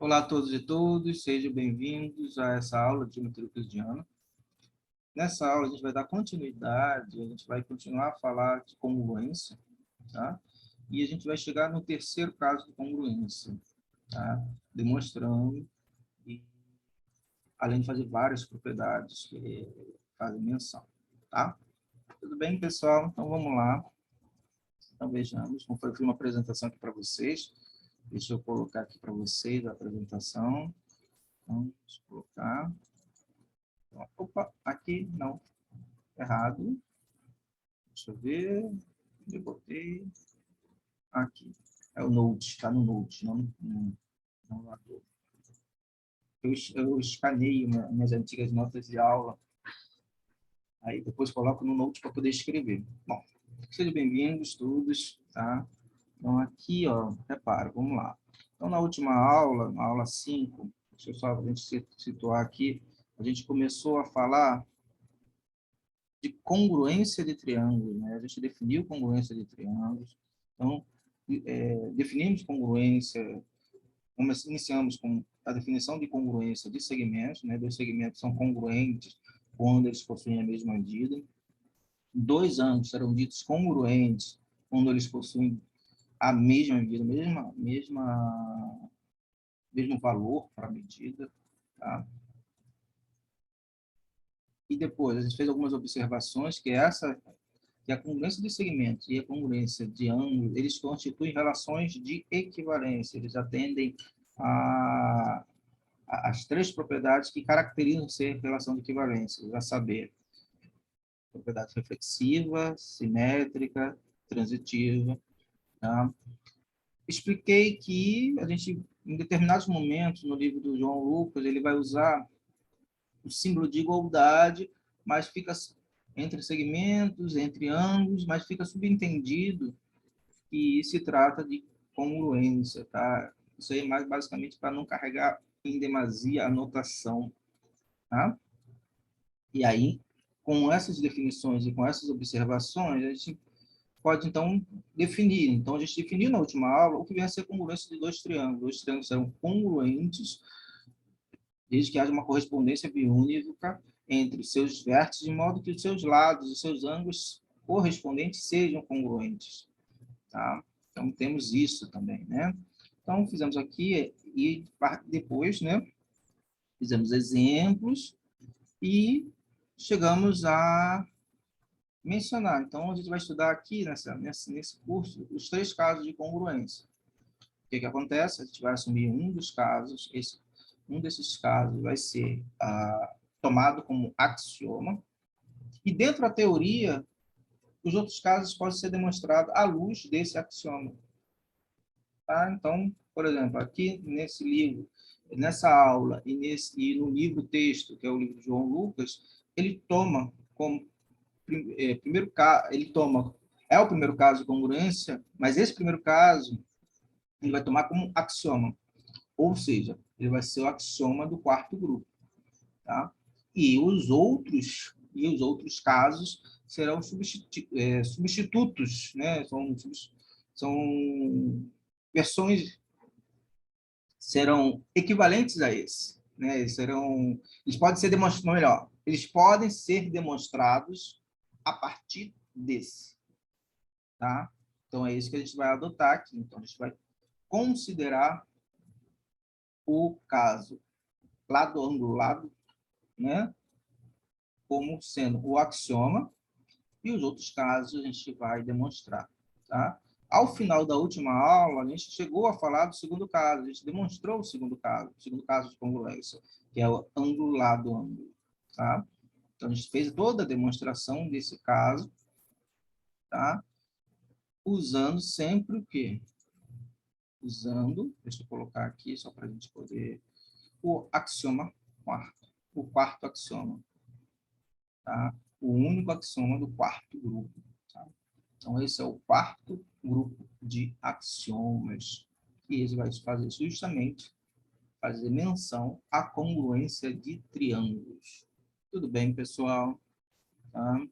Olá a todos e todas, sejam bem-vindos a essa aula de geometria euclidiana. Nessa aula a gente vai dar continuidade, a gente vai continuar a falar de congruência, tá? E a gente vai chegar no terceiro caso de congruência, tá? Demonstrando, e, além de fazer várias propriedades que fazem menção, tá? Tudo bem, pessoal? Então vamos lá. Então vejamos, como foi uma apresentação aqui para vocês. Deixa eu colocar aqui para vocês a apresentação. Então, deixa eu colocar. Opa, aqui não, errado. Deixa eu ver. Eu botei aqui. É o Note, está no Note, não no Adobe. Eu escaneio minhas antigas notas de aula. Aí depois coloco no Note para poder escrever. Bom, sejam bem-vindos todos, tá? Então aqui, ó, repara, vamos lá. Então na última aula, na aula 5, deixa eu só a gente situar aqui, a gente começou a falar de congruência de triângulos, né? A gente definiu congruência de triângulos. Então, definimos congruência, iniciamos com a definição de congruência de segmentos, né? Dois segmentos são congruentes quando eles possuem a mesma medida. Dois ângulos serão ditos congruentes quando eles possuem a mesma medida, mesmo valor para a medida, tá? E depois, a gente fez algumas observações, que a congruência de segmentos e a congruência de ângulos, eles constituem relações de equivalência, eles atendem as três propriedades que caracterizam ser relação de equivalência, a saber, propriedade reflexiva, simétrica, transitiva. Tá? Expliquei que a gente, em determinados momentos, no livro do João Lucas, ele vai usar o símbolo de igualdade, mas fica entre segmentos, entre ângulos, mas fica subentendido que se trata de congruência, tá? Isso aí é mais basicamente para não carregar em demasia a notação, tá? E aí, com essas definições e com essas observações, a gente pode, então, definir. Então, a gente definiu na última aula o que vem a ser a congruência de dois triângulos. Dois triângulos serão congruentes desde que haja uma correspondência biúnica entre os seus vértices, de modo que os seus lados e seus ângulos correspondentes sejam congruentes. Tá? Então, temos isso também, né? Então, fizemos aqui e depois, né, fizemos exemplos e chegamos a mencionar. Então, a gente vai estudar aqui nesse curso os três casos de congruência. O que acontece? A gente vai assumir um dos casos, um desses casos vai ser tomado como axioma, e dentro da teoria, os outros casos podem ser demonstrados à luz desse axioma. Tá? Então, por exemplo, aqui nesse livro, nessa aula e no livro texto, que é o livro de João Lucas, ele toma como primeiro caso, é o primeiro caso de congruência, mas esse primeiro caso ele vai tomar como axioma, ou seja, ele vai ser o axioma do quarto grupo, tá? E os outros casos serão substitutos, né? São versões, serão equivalentes a esse, né? Eles podem ser demonstrados, melhor, eles podem ser demonstrados a partir desse, tá? Então é isso que a gente vai adotar aqui. Então a gente vai considerar o caso lado angulado, né, como sendo o axioma, e os outros casos a gente vai demonstrar, tá? Ao final da última aula, a gente chegou a falar do segundo caso, a gente demonstrou o segundo caso de congruência, que é o angulado ângulo, tá? Então, a gente fez toda a demonstração desse caso, tá? Usando sempre o quê? Deixa eu colocar aqui, só para a gente poder, o axioma quarto, o quarto axioma, tá? O único axioma do quarto grupo, tá? Então, esse é o quarto grupo de axiomas, e ele vai fazer justamente fazer menção à congruência de triângulos. Tudo bem, pessoal? Tá?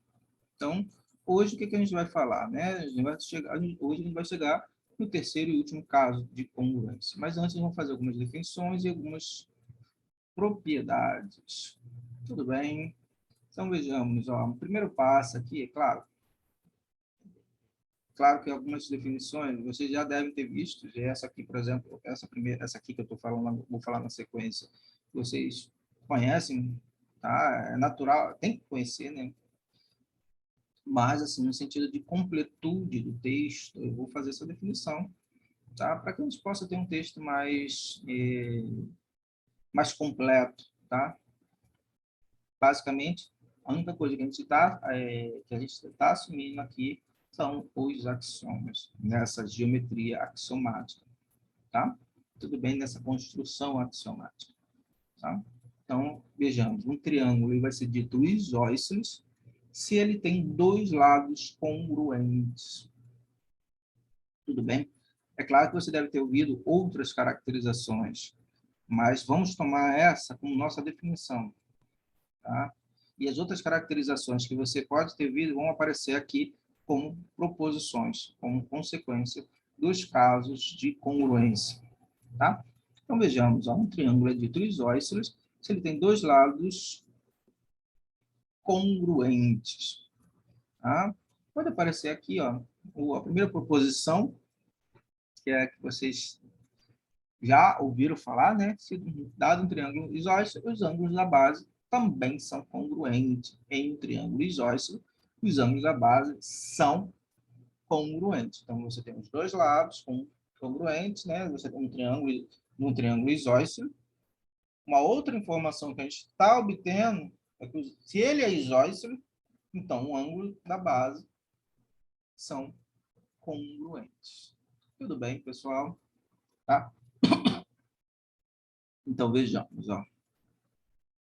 Então, hoje o que a gente vai falar, né? Hoje a gente vai chegar E o terceiro e último caso de congruência. Mas antes, vamos fazer algumas definições e algumas propriedades. Tudo bem? Então, vejamos, ó, o primeiro passo aqui, é claro que algumas definições vocês já devem ter visto, e essa aqui, por exemplo, essa aqui que eu estou falando, vou falar na sequência, vocês conhecem, tá? É natural, tem que conhecer, né? Mas, assim, no sentido de completude do texto, eu vou fazer essa definição, tá? Para que a gente possa ter um texto mais completo, tá? Basicamente, a única coisa que a gente está assumindo aqui são os axiomas, nessa geometria axiomática, tá? Tudo bem nessa construção axiomática, tá? Então, vejamos, um triângulo ele vai ser dito isósceles se ele tem dois lados congruentes. Tudo bem? É claro que você deve ter ouvido outras caracterizações, mas vamos tomar essa como nossa definição, tá? E as outras caracterizações que você pode ter visto vão aparecer aqui como proposições, como consequência dos casos de congruência, tá? Então, vejamos, ó, um triângulo é dito isósceles se ele tem dois lados congruentes, tá? Pode aparecer aqui, ó, a primeira proposição, que é a que vocês já ouviram falar, né? Se dado um triângulo isósceles, os ângulos da base também são congruentes. Em um triângulo isósceles, os ângulos da base são congruentes. Então, você tem os dois lados congruentes, né? Você tem um triângulo isósceles. Uma outra informação que a gente está obtendo é que se ele é isósceles, então o ângulo da base são congruentes. Tudo bem, pessoal? Tá? Então, vejamos, ó.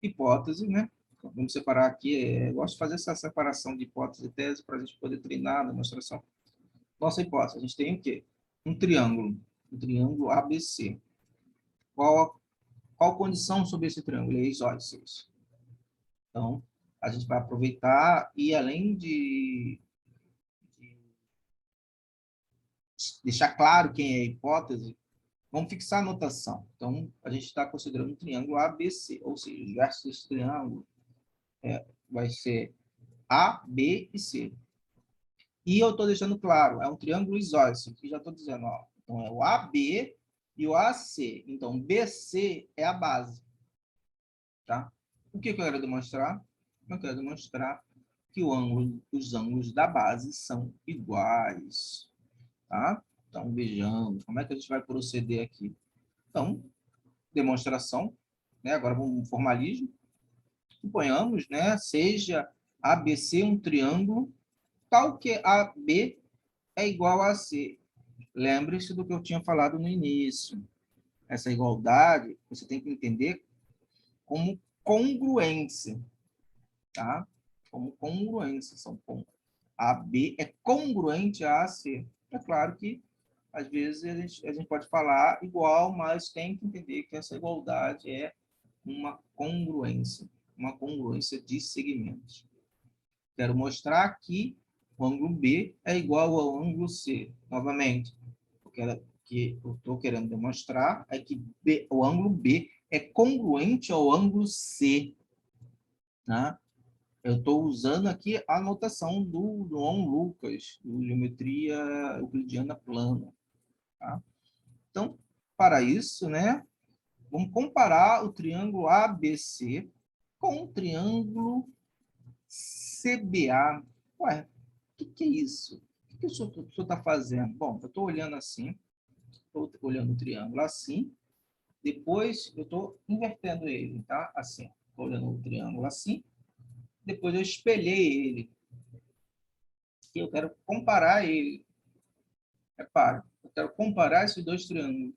Hipótese, né? Vamos separar aqui, eu gosto de fazer essa separação de hipótese e tese para a gente poder treinar a demonstração. Nossa hipótese, a gente tem o quê? Um triângulo ABC. Qual condição sobre esse triângulo? Ele é isósceles. Então, a gente vai aproveitar e além de deixar claro quem é a hipótese, vamos fixar a notação. Então, a gente está considerando um triângulo ABC, ou seja, os versos desse triângulo vai ser A, B e C. E eu estou deixando claro, é um triângulo isósceles, que já estou dizendo, ó. Então, é o AB e o AC. Então, BC é a base. Tá? O que eu quero demonstrar? Eu quero demonstrar que os ângulos da base são iguais. Tá? Então, vejamos como é que a gente vai proceder aqui. Então, demonstração, né? Agora vamos um formalismo. Suponhamos, né, seja ABC um triângulo tal que AB é igual a C. Lembre-se do que eu tinha falado no início. Essa igualdade, você tem que entender como congruência, tá? Como congruência. AB é congruente a AC. É claro que, às vezes, a gente pode falar igual, mas tem que entender que essa igualdade é uma congruência de segmentos. Quero mostrar que o ângulo B é igual ao ângulo C. Novamente, o que eu estou querendo demonstrar é que o ângulo B é congruente ao ângulo C. Tá? Eu estou usando aqui a notação do João Lucas, do Geometria Euclidiana Plana. Tá? Então, para isso, né, vamos comparar o triângulo ABC com o triângulo CBA. Ué, o que é isso? O que o senhor está fazendo? Bom, eu estou olhando assim, estou olhando o triângulo assim, depois eu estou invertendo ele, tá? Assim, estou olhando o triângulo assim, depois eu espelhei ele. E eu quero comparar ele. Repare, eu quero comparar esses dois triângulos.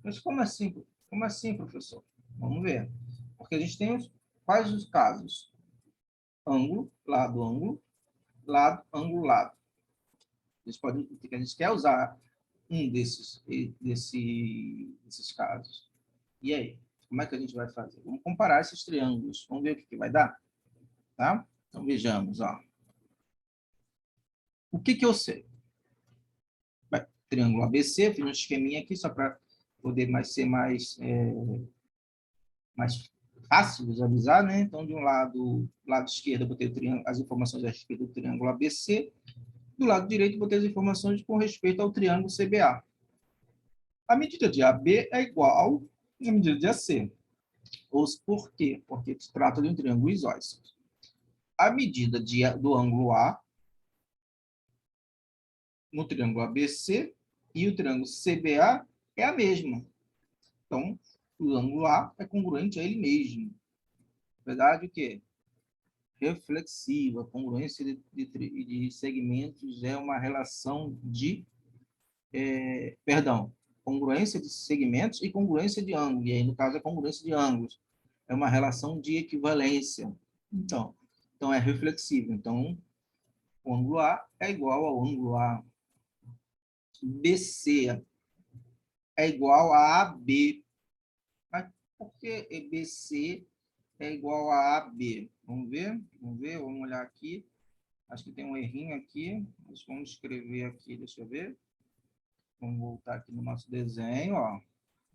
Mas como assim? Como assim, professor? Vamos ver. Porque a gente tem quais os casos? Ângulo, lado, ângulo, lado. A gente quer usar um desses casos. E aí? Como é que a gente vai fazer? Vamos comparar esses triângulos. Vamos ver o que vai dar? Tá? Então, vejamos. Ó. O que eu sei? Bem, triângulo ABC, fiz um esqueminha aqui só para poder ser mais fácil visualizar, né? Então, de um lado esquerdo, eu botei as informações a respeito do triângulo ABC, do lado direito, eu botei as informações com respeito ao triângulo CBA. A medida de AB é igual à medida de AC. Por quê? Porque se trata de um triângulo isósceles. A medida do ângulo A no triângulo ABC e o triângulo CBA é a mesma. Então, o ângulo A é congruente a ele mesmo. Verdade o quê? Reflexiva. Congruência de segmentos é uma relação de... congruência de segmentos e congruência de ângulos. E aí, no caso, é congruência de ângulos. É uma relação de equivalência. Então é reflexivo. Então, o ângulo A é igual ao ângulo A. BC é igual a AB. Mas por que BC é igual a AB? Vamos ver? Vamos olhar aqui. Acho que tem um errinho aqui. Mas vamos escrever aqui, deixa eu ver. Vamos voltar aqui no nosso desenho, ó.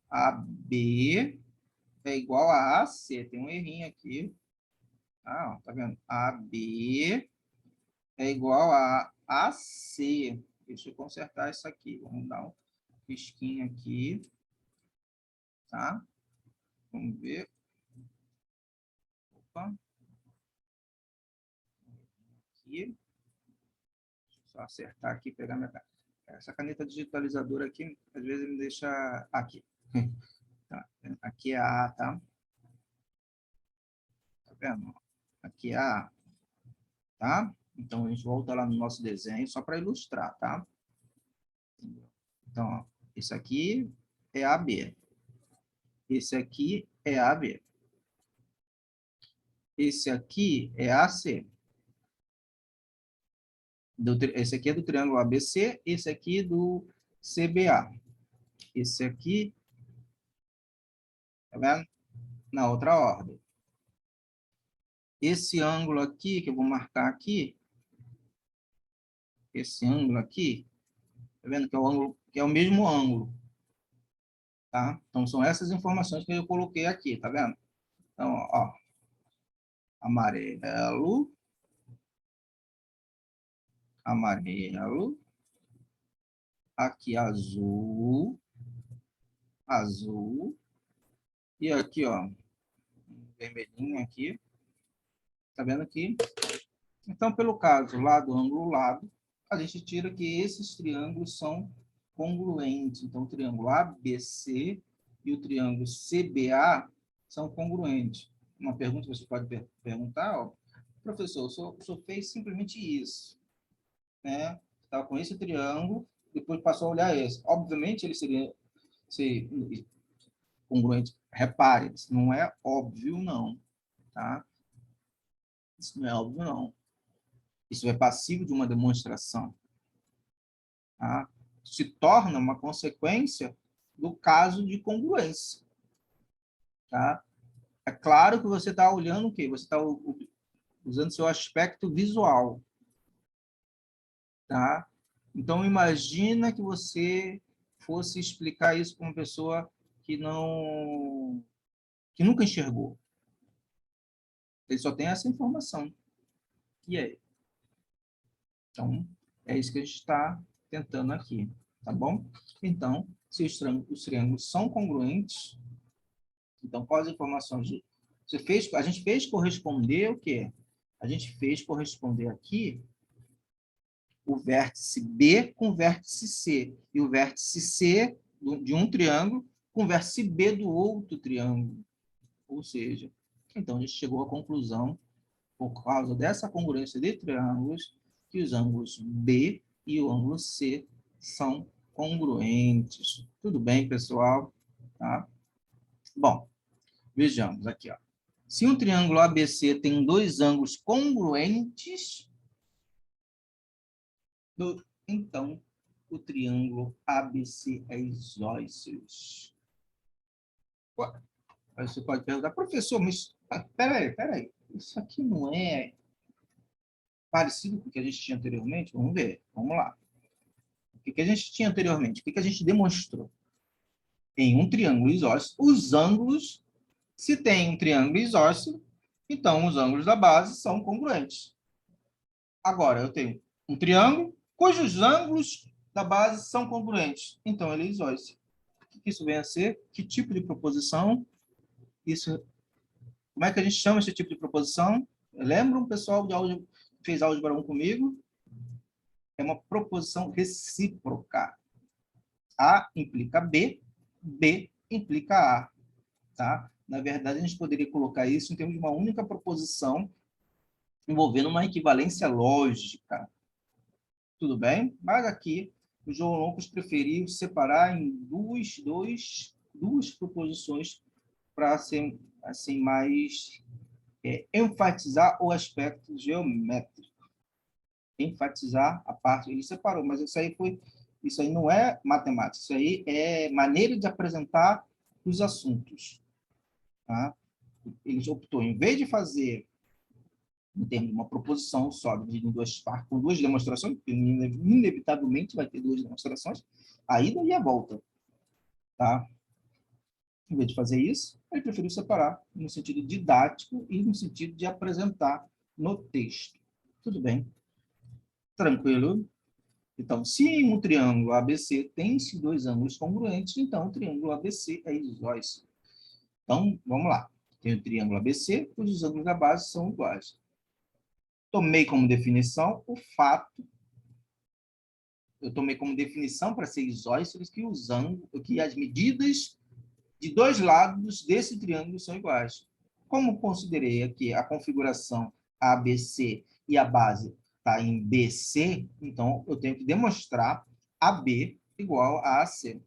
AB é igual a AC. Tem um errinho aqui. Ah, ó, tá vendo? AB é igual a AC. Deixa eu consertar isso aqui. Vamos dar um risquinho aqui. Tá? Vamos ver. Opa. Aqui. Deixa eu só acertar aqui, pegar minha... Essa caneta digitalizadora aqui, às vezes me deixa... Aqui. Tá. Aqui é a A, tá? Tá vendo? Aqui é a A. Tá? Então, a gente volta lá no nosso desenho, só para ilustrar, tá? Então, ó, esse aqui é AB. Esse aqui é AB. Esse aqui é AC. Esse aqui é do triângulo ABC, esse aqui do CBA. Esse aqui, tá vendo? Na outra ordem. Esse ângulo aqui, que eu vou marcar aqui, esse ângulo aqui, tá vendo que é o ângulo, que é o mesmo ângulo, tá? Então, são essas informações que eu coloquei aqui, tá vendo? Então, ó, amarelo, amarelo, aqui azul, azul, e aqui, ó, vermelhinho aqui, tá vendo aqui? Então, pelo caso lado, ângulo, lado, a gente tira que esses triângulos são congruentes. Então, o triângulo ABC e o triângulo CBA são congruentes. Uma pergunta que você pode perguntar, ó, professor, o senhor fez simplesmente isso, né? Estava com esse triângulo, depois passou a olhar esse. Obviamente, ele seria congruente. Repare, isso não é óbvio, não. Tá? Isso não é óbvio, não. Isso é passivo de uma demonstração. Tá? Se torna uma consequência do caso de congruência. Tá? É claro que você está olhando o quê? Você está usando seu aspecto visual. Tá? Então, imagina que você fosse explicar isso para uma pessoa que nunca enxergou. Ele só tem essa informação. E aí? Então, é isso que a gente está tentando aqui, tá bom? Então, se os triângulos são congruentes, então, quais informações a gente fez corresponder o quê? A gente fez corresponder aqui o vértice B com o vértice C, e o vértice C de um triângulo com o vértice B do outro triângulo. Ou seja, então a gente chegou à conclusão, por causa dessa congruência de triângulos, que os ângulos B e o ângulo C são congruentes. Tudo bem, pessoal? Tá? Bom, vejamos aqui, ó. Se um triângulo ABC tem dois ângulos congruentes, então o triângulo ABC é isósceles. Aí você pode perguntar, professor, mas peraí, isso aqui não é parecido com o que a gente tinha anteriormente? Vamos ver, vamos lá. que a gente tinha anteriormente? O que a gente demonstrou? Em um triângulo isósceles, os ângulos, se tem um triângulo isósceles, então os ângulos da base são congruentes. Agora, eu tenho um triângulo cujos ângulos da base são congruentes, então ele é isósceles. O que isso vem a ser? Que tipo de proposição? Isso, como é que a gente chama esse tipo de proposição? Lembram, pessoal, de álgebra, fez álgebra 1 comigo? É uma proposição recíproca. A implica B, B implica A. Tá? Na verdade, a gente poderia colocar isso em termos de uma única proposição envolvendo uma equivalência lógica. Tudo bem? Mas aqui, o João Lucas preferiu separar em duas proposições para ser assim, mais enfatizar o aspecto geométrico. Enfatizar a parte, ele separou, mas isso aí não é matemática, isso aí é maneira de apresentar os assuntos. Tá? Ele optou, em vez de fazer em termos de uma proposição só, dividida em duas partes, com duas demonstrações, porque inevitavelmente vai ter duas demonstrações, a ida e a volta. Tá? Em vez de fazer isso, ele preferiu separar no sentido didático e no sentido de apresentar no texto. Tudo bem? Tranquilo? Então, se um triângulo ABC tem esses dois ângulos congruentes, então o triângulo ABC é isósceles. Então, vamos lá. Tem o triângulo ABC, cujos ângulos da base são iguais. Tomei como definição o fato, eu tomei como definição para ser isósceles que as medidas de dois lados desse triângulo são iguais. Como considerei aqui a configuração ABC e a base está em BC, então eu tenho que demonstrar AB igual a AC.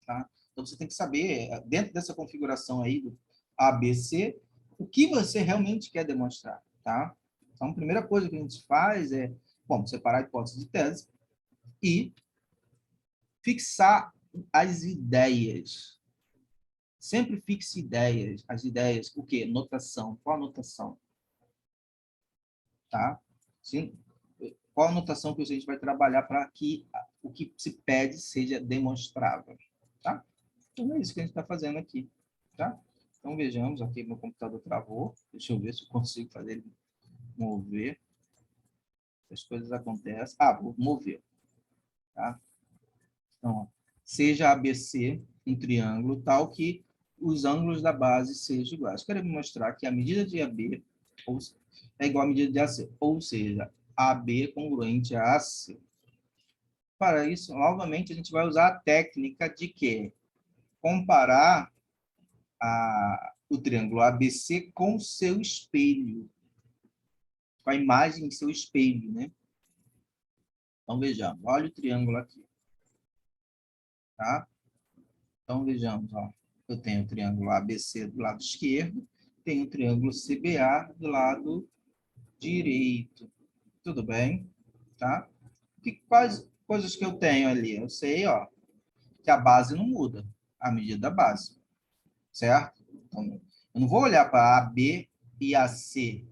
Tá? Então você tem que saber, dentro dessa configuração aí do ABC, o que você realmente quer demonstrar. Tá? Então, a primeira coisa que a gente faz é, bom, separar a hipótese de tese e fixar as ideias. Sempre fixe ideias. As ideias, o quê? Notação. Qual a notação? Tá? Sim. Qual a notação que a gente vai trabalhar para que o que se pede seja demonstrável? Tá? Então, é isso que a gente está fazendo aqui. Tá? Então, vejamos. Aqui meu computador travou. Deixa eu ver se eu consigo fazer ele mover. As coisas acontecem. Ah, vou mover. Tá? Então, ó, seja ABC um triângulo tal que os ângulos da base sejam iguais. Quero mostrar que a medida de AB é igual à medida de AC, ou seja, AB é congruente a AC. Para isso, novamente, a gente vai usar a técnica de quê? Comparar o triângulo ABC com o seu espelho, com a imagem em seu espelho, né? Então, vejamos. Olha o triângulo aqui. Tá? Então, vejamos. Ó. Eu tenho o triângulo ABC do lado esquerdo, tenho o triângulo CBA do lado direito. Tudo bem? Tá? Quais coisas que eu tenho ali? Eu sei, ó, que a base não muda, a medida da base. Certo? Então, eu não vou olhar para A, B e a C,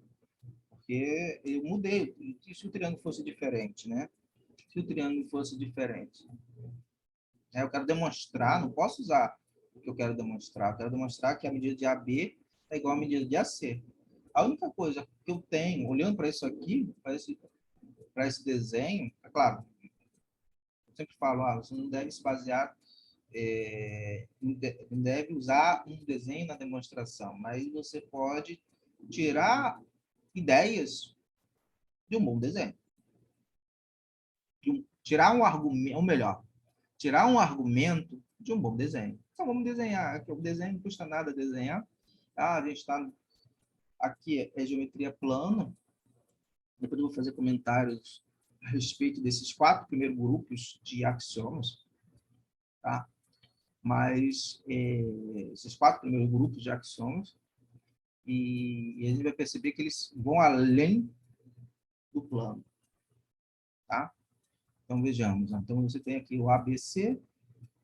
porque eu mudei. E se o triângulo fosse diferente, né? Se o triângulo fosse diferente. Eu quero demonstrar, não posso usar o que eu quero demonstrar. Eu quero demonstrar que a medida de AB é igual à medida de AC. A única coisa que eu tenho, olhando para isso aqui, para esse desenho, é claro, eu sempre falo, você não deve se basear, não deve usar um desenho na demonstração, mas você pode tirar ideias de um bom desenho. Tirar um argumento, ou melhor, tirar um argumento de um bom desenho. Então, vamos desenhar. O desenho não custa nada desenhar. A gente está aqui, é geometria plana. Depois eu vou fazer comentários a respeito desses 4 primeiros grupos de axiomas. Tá? Mas esses 4 primeiros grupos de axiomas, e a gente vai perceber que eles vão além do plano. Tá? Então, vejamos. Então, você tem aqui o ABC,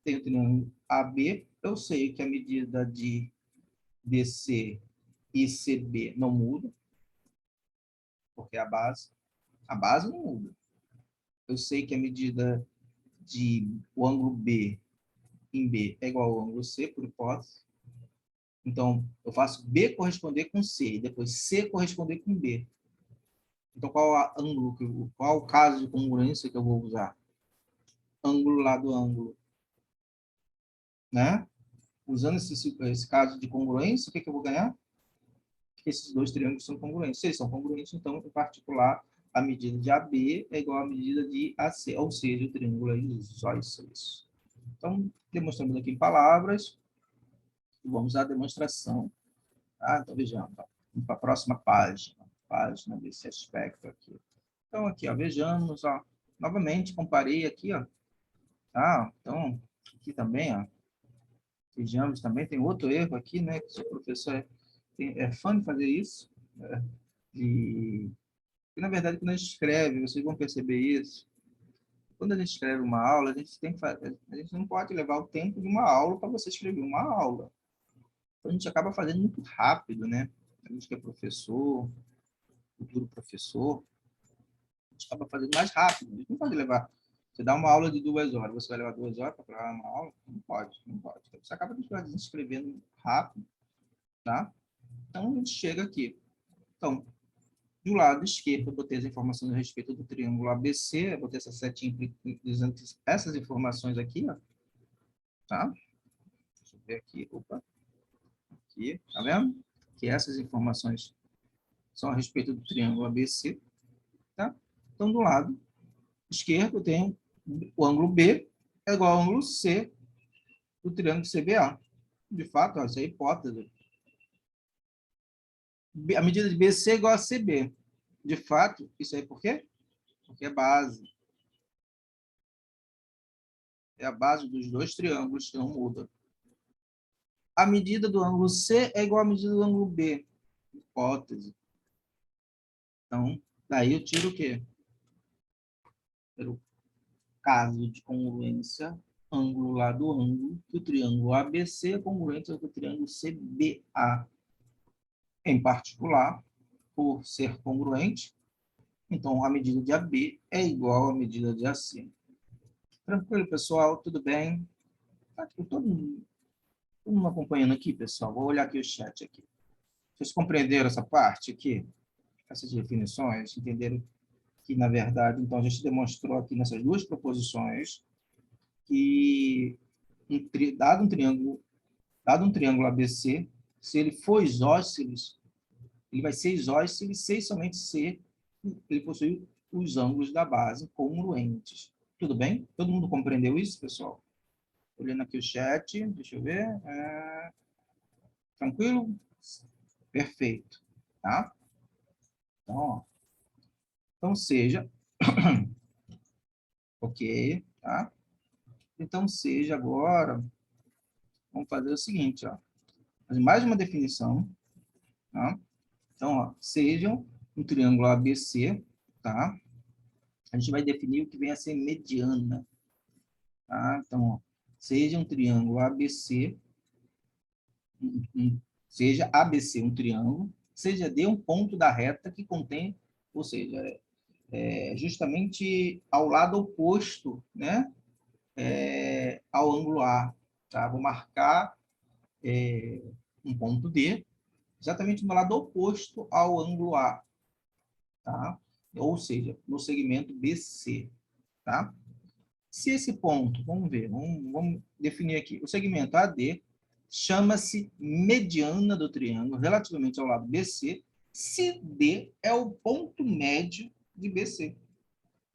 tem o triângulo AB, eu sei que a medida de BC e CB não muda, porque a base não muda. Eu sei que a medida de o ângulo B em B é igual ao ângulo C, por hipótese. Então, eu faço B corresponder com C, e depois C corresponder com B. Então, qual o caso de congruência que eu vou usar? Ângulo lado ângulo. Né? Usando esse caso de congruência, o que eu vou ganhar? Que esses dois triângulos são congruentes. Se eles são congruentes, então, em particular, a medida de AB é igual à medida de AC, ou seja, o triângulo é isósceles. Então, demonstramos aqui em palavras, vamos à demonstração. Tá? Então, vejamos. Vamos para a próxima página desse aspecto aqui. Então, aqui, ó, vejamos, ó, novamente, comparei aqui, ó, tá? Então, aqui também, ó, vejamos também, tem outro erro aqui, né, que o professor é fã de fazer isso, né, e, na verdade, quando a gente escreve, vocês vão perceber isso, quando a gente escreve uma aula, a gente não pode levar o tempo de uma aula para você escrever uma aula. Então, a gente acaba fazendo muito rápido, né? A gente que é professor, futuro professor, a gente acaba fazendo mais rápido. A gente não pode levar... Você dá uma aula de 2 horas, você vai levar 2 horas para preparar uma aula? Não pode, não pode. Então, você acaba escrevendo rápido, tá? Então, a gente chega aqui. Então, do lado esquerdo, eu botei as informações a respeito do triângulo ABC, eu botei essa setinha dizendo essas informações aqui, ó, tá? Deixa eu ver aqui, opa, aqui, tá vendo? Que essas informações são a respeito do triângulo ABC, tá? Então, do lado esquerdo, eu tenho o ângulo B é igual ao ângulo C do triângulo CBA. De fato, ó, essa é a hipótese. A medida de BC é igual a CB. De fato, isso aí por quê? Porque é base. É a base dos dois triângulos que não muda. A medida do ângulo C é igual à medida do ângulo B. Hipótese. Então, daí eu tiro o quê? Pelo caso de congruência, ângulo lá do ângulo, que o triângulo ABC é congruente ao triângulo CBA. Em particular, por ser congruente, então a medida de AB é igual à medida de AC. Tranquilo, pessoal? Tudo bem? Tá todo mundo acompanhando aqui, pessoal? Vou olhar aqui o chat aqui. Vocês compreenderam essa parte aqui? Essas definições? Entenderam que, na verdade, então, a gente demonstrou aqui nessas duas proposições que, dado um triângulo ABC, se ele for isósceles, ele vai ser isósceles se somente se ele possui os ângulos da base congruentes. Tudo bem? Todo mundo compreendeu isso, pessoal? Olhando aqui o chat, deixa eu ver. Tranquilo? Perfeito. Tá? Então, ó. Então, seja... ok, tá? Então, seja agora... Vamos fazer o seguinte, ó. Fazer mais uma definição, tá? Então, ó, sejam um triângulo ABC, tá? A gente vai definir o que vem a ser mediana, tá? Então, ó, seja um triângulo ABC, seja ABC um triângulo, seja D um ponto da reta que contém, ou seja, justamente ao lado oposto, né? Ao ângulo A, tá? Vou marcar um ponto D, exatamente no lado oposto ao ângulo A, tá? Ou seja, no segmento BC, tá? Se esse ponto, vamos ver, vamos definir aqui, o segmento AD chama-se mediana do triângulo relativamente ao lado BC, se D é o ponto médio de BC.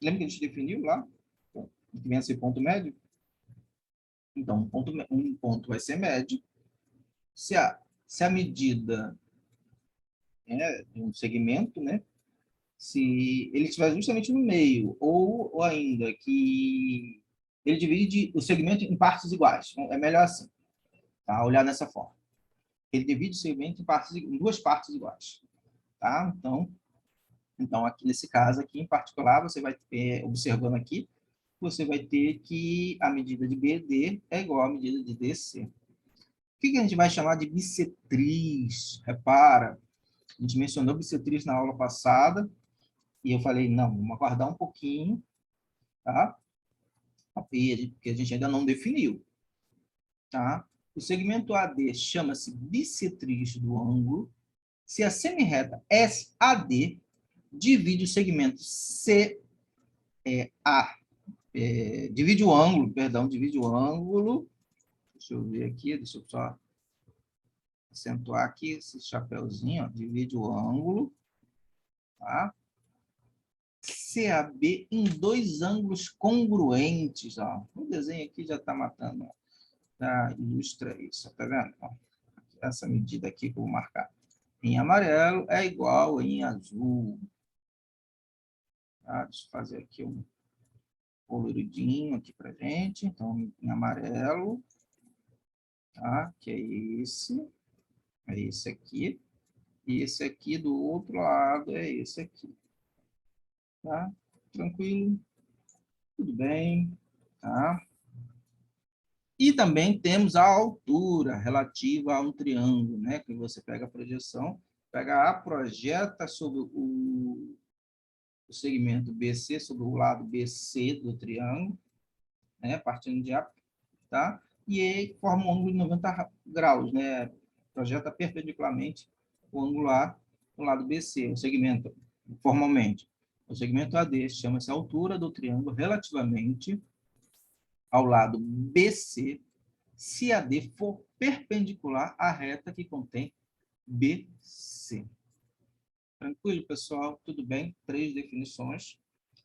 Lembra que a gente definiu lá? O que vem a ser ponto médio? Então, um ponto vai ser médio. Se a medida de um segmento, né, se ele estiver justamente no meio, ou ainda que ele divide o segmento em partes iguais. Então, é melhor assim, tá? Olhar dessa forma. Ele divide o segmento em duas partes iguais. Tá? Então, aqui nesse caso, aqui em particular, você vai ter, observando aqui, você vai ter que a medida de BD é igual à medida de DC. O que a gente vai chamar de bissetriz? Repara, a gente mencionou bissetriz na aula passada, e eu falei, não, vamos aguardar um pouquinho, tá? porque a gente ainda não definiu. Tá? O segmento AD chama-se bissetriz do ângulo. Se a semirreta SAD divide o segmento divide o ângulo, divide o ângulo. Deixa eu ver aqui, deixa eu só acentuar aqui esse chapéuzinho, ó, divide o ângulo, tá? CAB em dois ângulos congruentes, ó. O desenho aqui já está matando, ó. Já ilustra isso, tá vendo? Ó, essa medida aqui que eu vou marcar em amarelo é igual em azul. Tá? Deixa eu fazer aqui um coloridinho aqui para gente. Então, em amarelo, tá? Que é esse aqui. E esse aqui do outro lado é esse aqui. Tá? Tranquilo? Tudo bem? Tá? E também temos a altura relativa a um triângulo, né? Que você pega a projeção, pega A, projeta sobre o segmento BC, sobre o lado BC do triângulo, né? Partindo de A, tá? E aí forma um ângulo de 90 graus, né? Projeta perpendicularmente o ângulo A no lado BC, o segmento, formalmente. O segmento AD chama-se altura do triângulo relativamente ao lado BC, se AD for perpendicular à reta que contém BC. Tranquilo, pessoal? Tudo bem? 3 definições.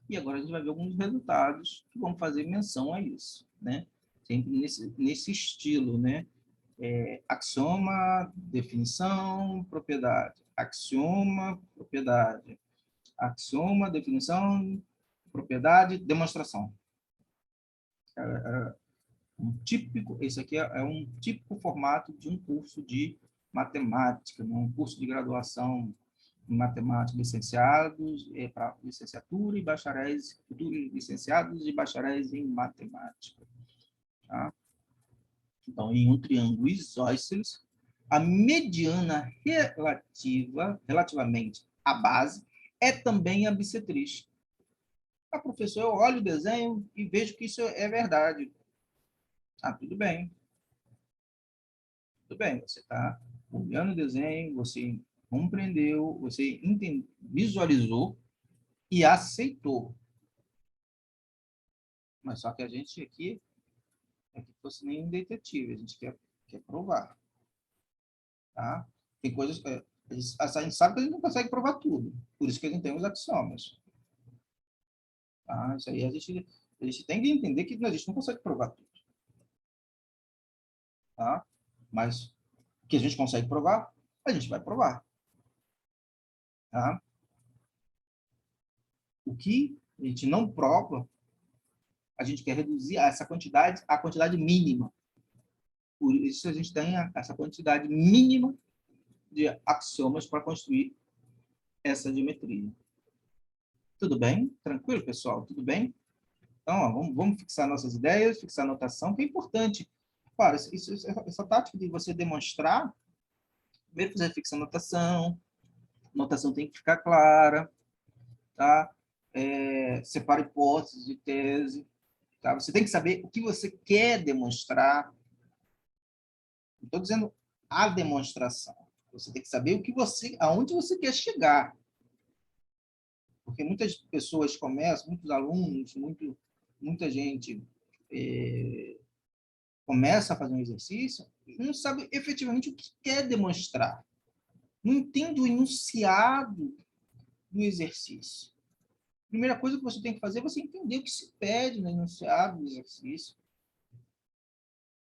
E agora a gente vai ver alguns resultados que vão fazer menção a isso, né? Sempre nesse estilo, né? Axioma, definição, propriedade. Axioma, propriedade. Axioma, definição, propriedade, demonstração. Esse aqui é um típico formato de um curso de matemática, né? Um curso de graduação em matemática, licenciados para licenciatura e bacharéis, futuros licenciados e bacharéis em matemática. Tá? Então, em um triângulo isósceles, a mediana relativamente à base é também a bissetriz. Ah, professor, eu olho o desenho e vejo que isso é verdade. Ah, tudo bem. Tudo bem, você está olhando o desenho, você compreendeu, você visualizou e aceitou. Mas só que a gente aqui é que fosse nem um detetive, a gente quer provar. Tá? Tem coisas... a gente sabe que a gente não consegue provar tudo. Por isso que a gente tem os axiomas. Tá? Isso aí a gente tem que entender que a gente não consegue provar tudo. Tá? Mas o que a gente consegue provar, a gente vai provar. Tá? O que a gente não prova, a gente quer reduzir essa quantidade à quantidade mínima. Por isso a gente tem essa quantidade mínima de axiomas para construir essa geometria. Tudo bem? Tranquilo, pessoal? Tudo bem? Então, ó, vamos fixar nossas ideias, fixar a notação, que é importante. Claro, essa tática de você demonstrar, primeiro você fixa a notação tem que ficar clara, tá? Separa hipóteses de tese, tá? Você tem que saber o que você quer demonstrar. Não estou dizendo a demonstração. Você tem que saber aonde você quer chegar. Porque muitas pessoas começam, muitos alunos, muita gente começa a fazer um exercício e não sabe efetivamente o que quer demonstrar. Não entende o enunciado do exercício. A primeira coisa que você tem que fazer é você entender o que se pede no enunciado do exercício.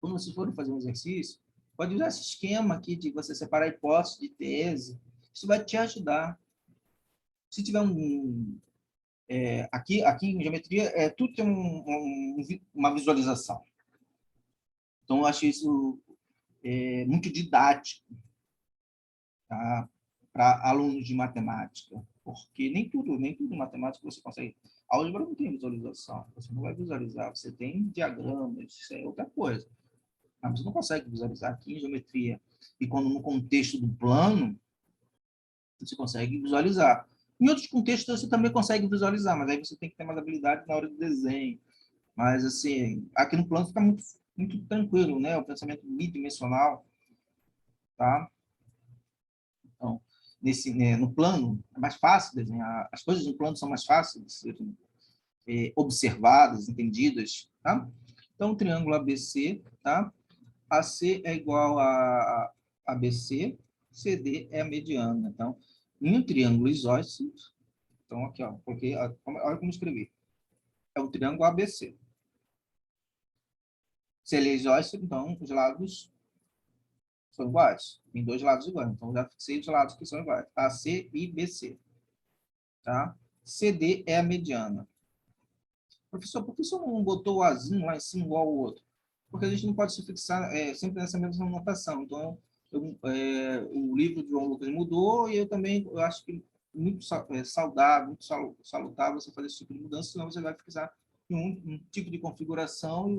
Quando vocês forem fazer um exercício, pode usar esse esquema aqui de você separar hipótese de tese. Isso vai te ajudar. Se tiver aqui em geometria, tudo tem uma visualização. Então, eu acho isso muito didático, tá? Para alunos de matemática. Porque nem tudo em matemática você consegue. A álgebra não tem visualização. Você não vai visualizar. Você tem diagramas, isso é outra coisa. Mas você não consegue visualizar aqui em geometria. E quando no contexto do plano, você consegue visualizar. Em outros contextos, você também consegue visualizar, mas aí você tem que ter mais habilidade na hora do desenho. Mas, assim, aqui no plano fica muito tranquilo, né? O pensamento bidimensional, tá? Então, no plano, é mais fácil desenhar. As coisas no plano são mais fáceis de serem observadas, entendidas, tá? Então, o triângulo ABC, tá? AC é igual a ABC, CD é a mediana. Então, em um triângulo isósceles, então, aqui, ó, porque, olha como escrevi. É o triângulo ABC. Se ele é isósceles, então, os lados são iguais. Tem dois lados iguais. Então, já fixei os lados que são iguais. AC e BC. Tá? CD é a mediana. Professor, por que o senhor não botou o Azinho lá em cima igual ao outro? Porque a gente não pode se fixar sempre nessa mesma notação. Então, o livro de João Lucas mudou e eu também eu acho que muito saudável, muito salutar você fazer esse tipo de mudança, senão você vai fixar em um tipo de configuração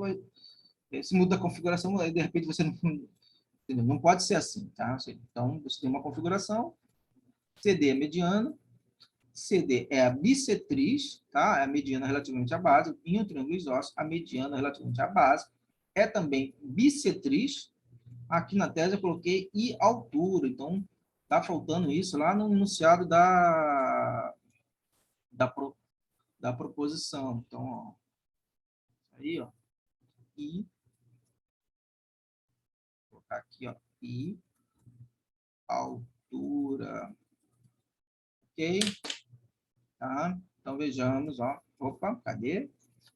e se muda a configuração, aí de repente você não, entendeu? Não pode ser assim, tá? Então, você tem uma configuração, CD é mediana, CD é a bissetriz, tá? É a mediana relativamente à base. Em um triângulo isósceles, a mediana relativamente à base é também bissetriz. Aqui na tese eu coloquei e altura. Então, tá faltando isso lá no enunciado da, pro, da proposição. Então, ó, aí, ó, e, vou colocar aqui, ó, e altura. Ok? Tá? Então, vejamos, ó. Opa, cadê?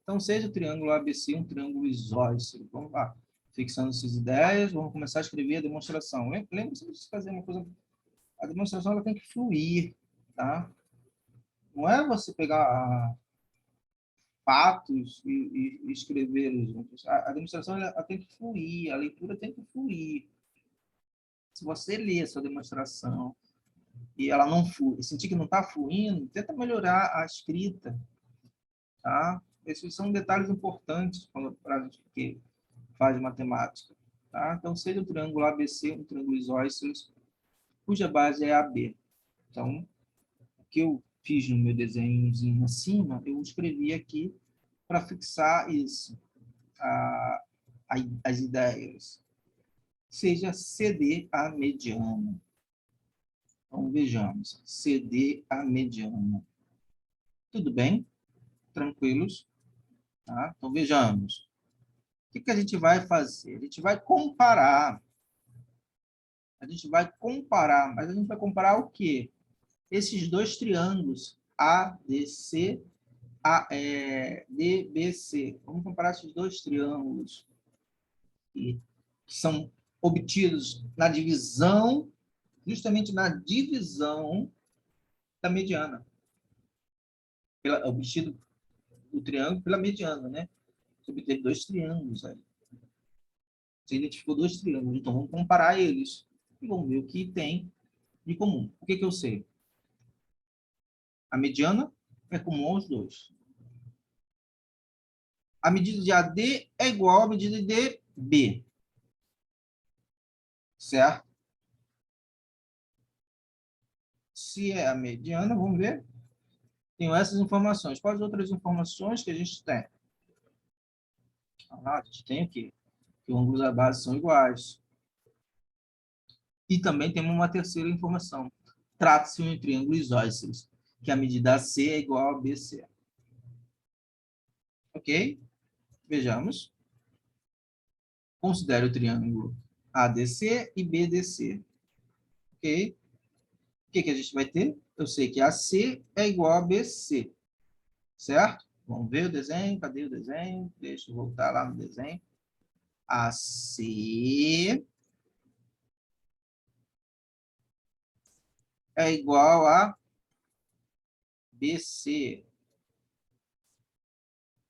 Então, seja o triângulo ABC um triângulo isósceles. Vamos lá. Fixando essas ideias, vamos começar a escrever a demonstração. Lembre-se de fazer uma coisa... A demonstração ela tem que fluir, tá? Não é você pegar fatos e escrever juntos. A demonstração ela tem que fluir, a leitura tem que fluir. Se você ler a sua demonstração e ela não flui, sentir que não está fluindo, tenta melhorar a escrita, tá? Esses são detalhes importantes para a gente que faz matemática, tá? Então, seja o triângulo ABC, um triângulo isósceles, cuja base é AB. Então, o que eu fiz no meu desenhozinho acima, eu escrevi aqui para fixar isso, as ideias. Seja CD a mediana. Então, vejamos. CD a mediana. Tudo bem? Tranquilos? Tá? Então, vejamos. O que a gente vai fazer? A gente vai comparar. A gente vai comparar. Mas a gente vai comparar o quê? Esses dois triângulos, ADC, DBC. Vamos comparar esses dois triângulos que são obtidos na divisão, justamente na divisão da mediana. Obtido o triângulo pela mediana, né? Você obteve dois triângulos aí. Você identificou dois triângulos, então vamos comparar eles e vamos ver o que tem de comum. O que eu sei? A mediana é comum aos dois. A medida de AD é igual à medida de B. Certo? Se é a mediana, vamos ver. Tenho essas informações. Quais outras informações que a gente tem? A gente tem o quê? Que os ângulos da base são iguais. E também temos uma terceira informação. Trata-se de um triângulo isósceles, que a medida AC é igual a BC. Ok? Vejamos. Considere o triângulo ADC e BDC. Ok? O que a gente vai ter? Eu sei que AC é igual a BC. Certo? Vamos ver o desenho. Cadê o desenho? Deixa eu voltar lá no desenho. AC é igual a BC.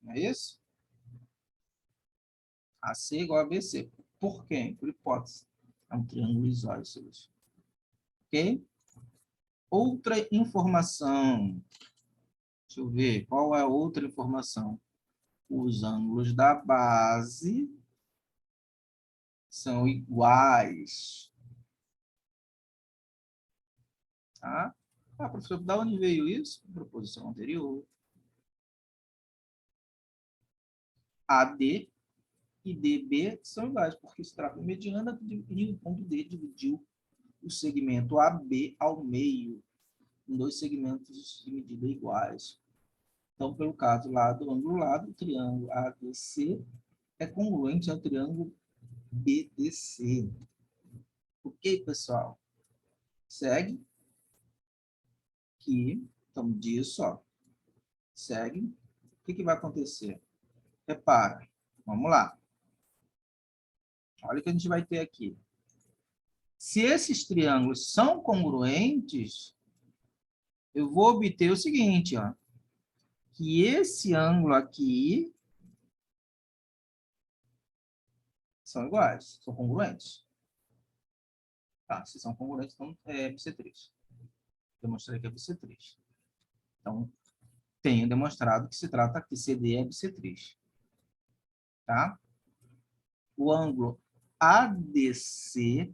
Não é isso? AC é igual a BC. Por quê? Por hipótese. É um triângulo isósceles. Ok? Outra informação. Deixa eu ver. Qual é a outra informação? Os ângulos da base são iguais. Tá? Ah, professor, da onde veio isso? Proposição anterior. AD e DB são iguais, porque se trata de mediana e o ponto D dividiu o segmento AB ao meio, em dois segmentos de medida iguais. Então, pelo caso lado, ângulo, lado, o triângulo ABC é congruente ao triângulo BDC. Ok, pessoal? Segue que, então, disso, ó, segue. O que vai acontecer? Repara, vamos lá. Olha o que a gente vai ter aqui. Se esses triângulos são congruentes, eu vou obter o seguinte, ó, que esse ângulo aqui são iguais, são congruentes. Tá, se são congruentes, então é bissetriz. Demonstrei que é bissetriz. Então, tenho demonstrado que se trata que CD é bissetriz. Tá? O ângulo ADC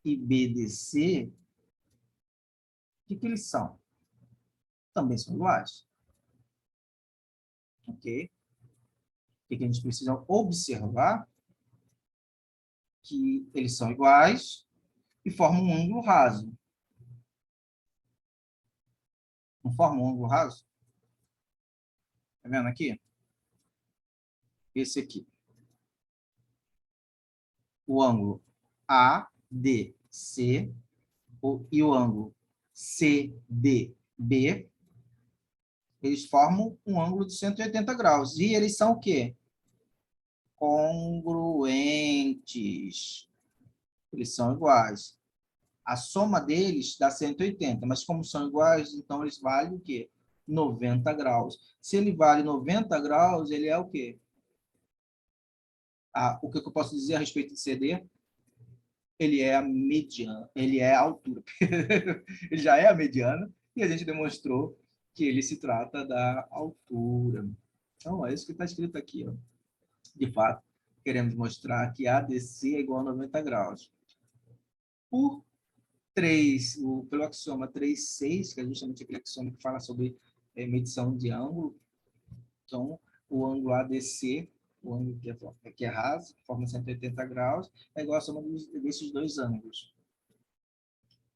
e BDC, o que eles são? Também são iguais. Ok? O que a gente precisa observar? Que eles são iguais e formam um ângulo raso. Não formam um ângulo raso? Tá vendo aqui? Esse aqui. O ângulo ADC e o ângulo CDB, eles formam um ângulo de 180 graus. E eles são o quê? Congruentes. Eles são iguais. A soma deles dá 180, mas como são iguais, então eles valem o quê? 90 graus. Se ele vale 90 graus, ele é o quê? O que eu posso dizer a respeito de CD? Ele é a mediana, ele é a altura. Ele já é a mediana, e a gente demonstrou que ele se trata da altura. Então, é isso que está escrito aqui. Ó. De fato, queremos mostrar que ADC é igual a 90 graus. Pelo axioma 3,6, que é justamente aquele axioma que fala sobre medição de ângulo, então, o ângulo ADC, o ângulo que é raso, que forma 180 graus, é igual a soma desses dois ângulos.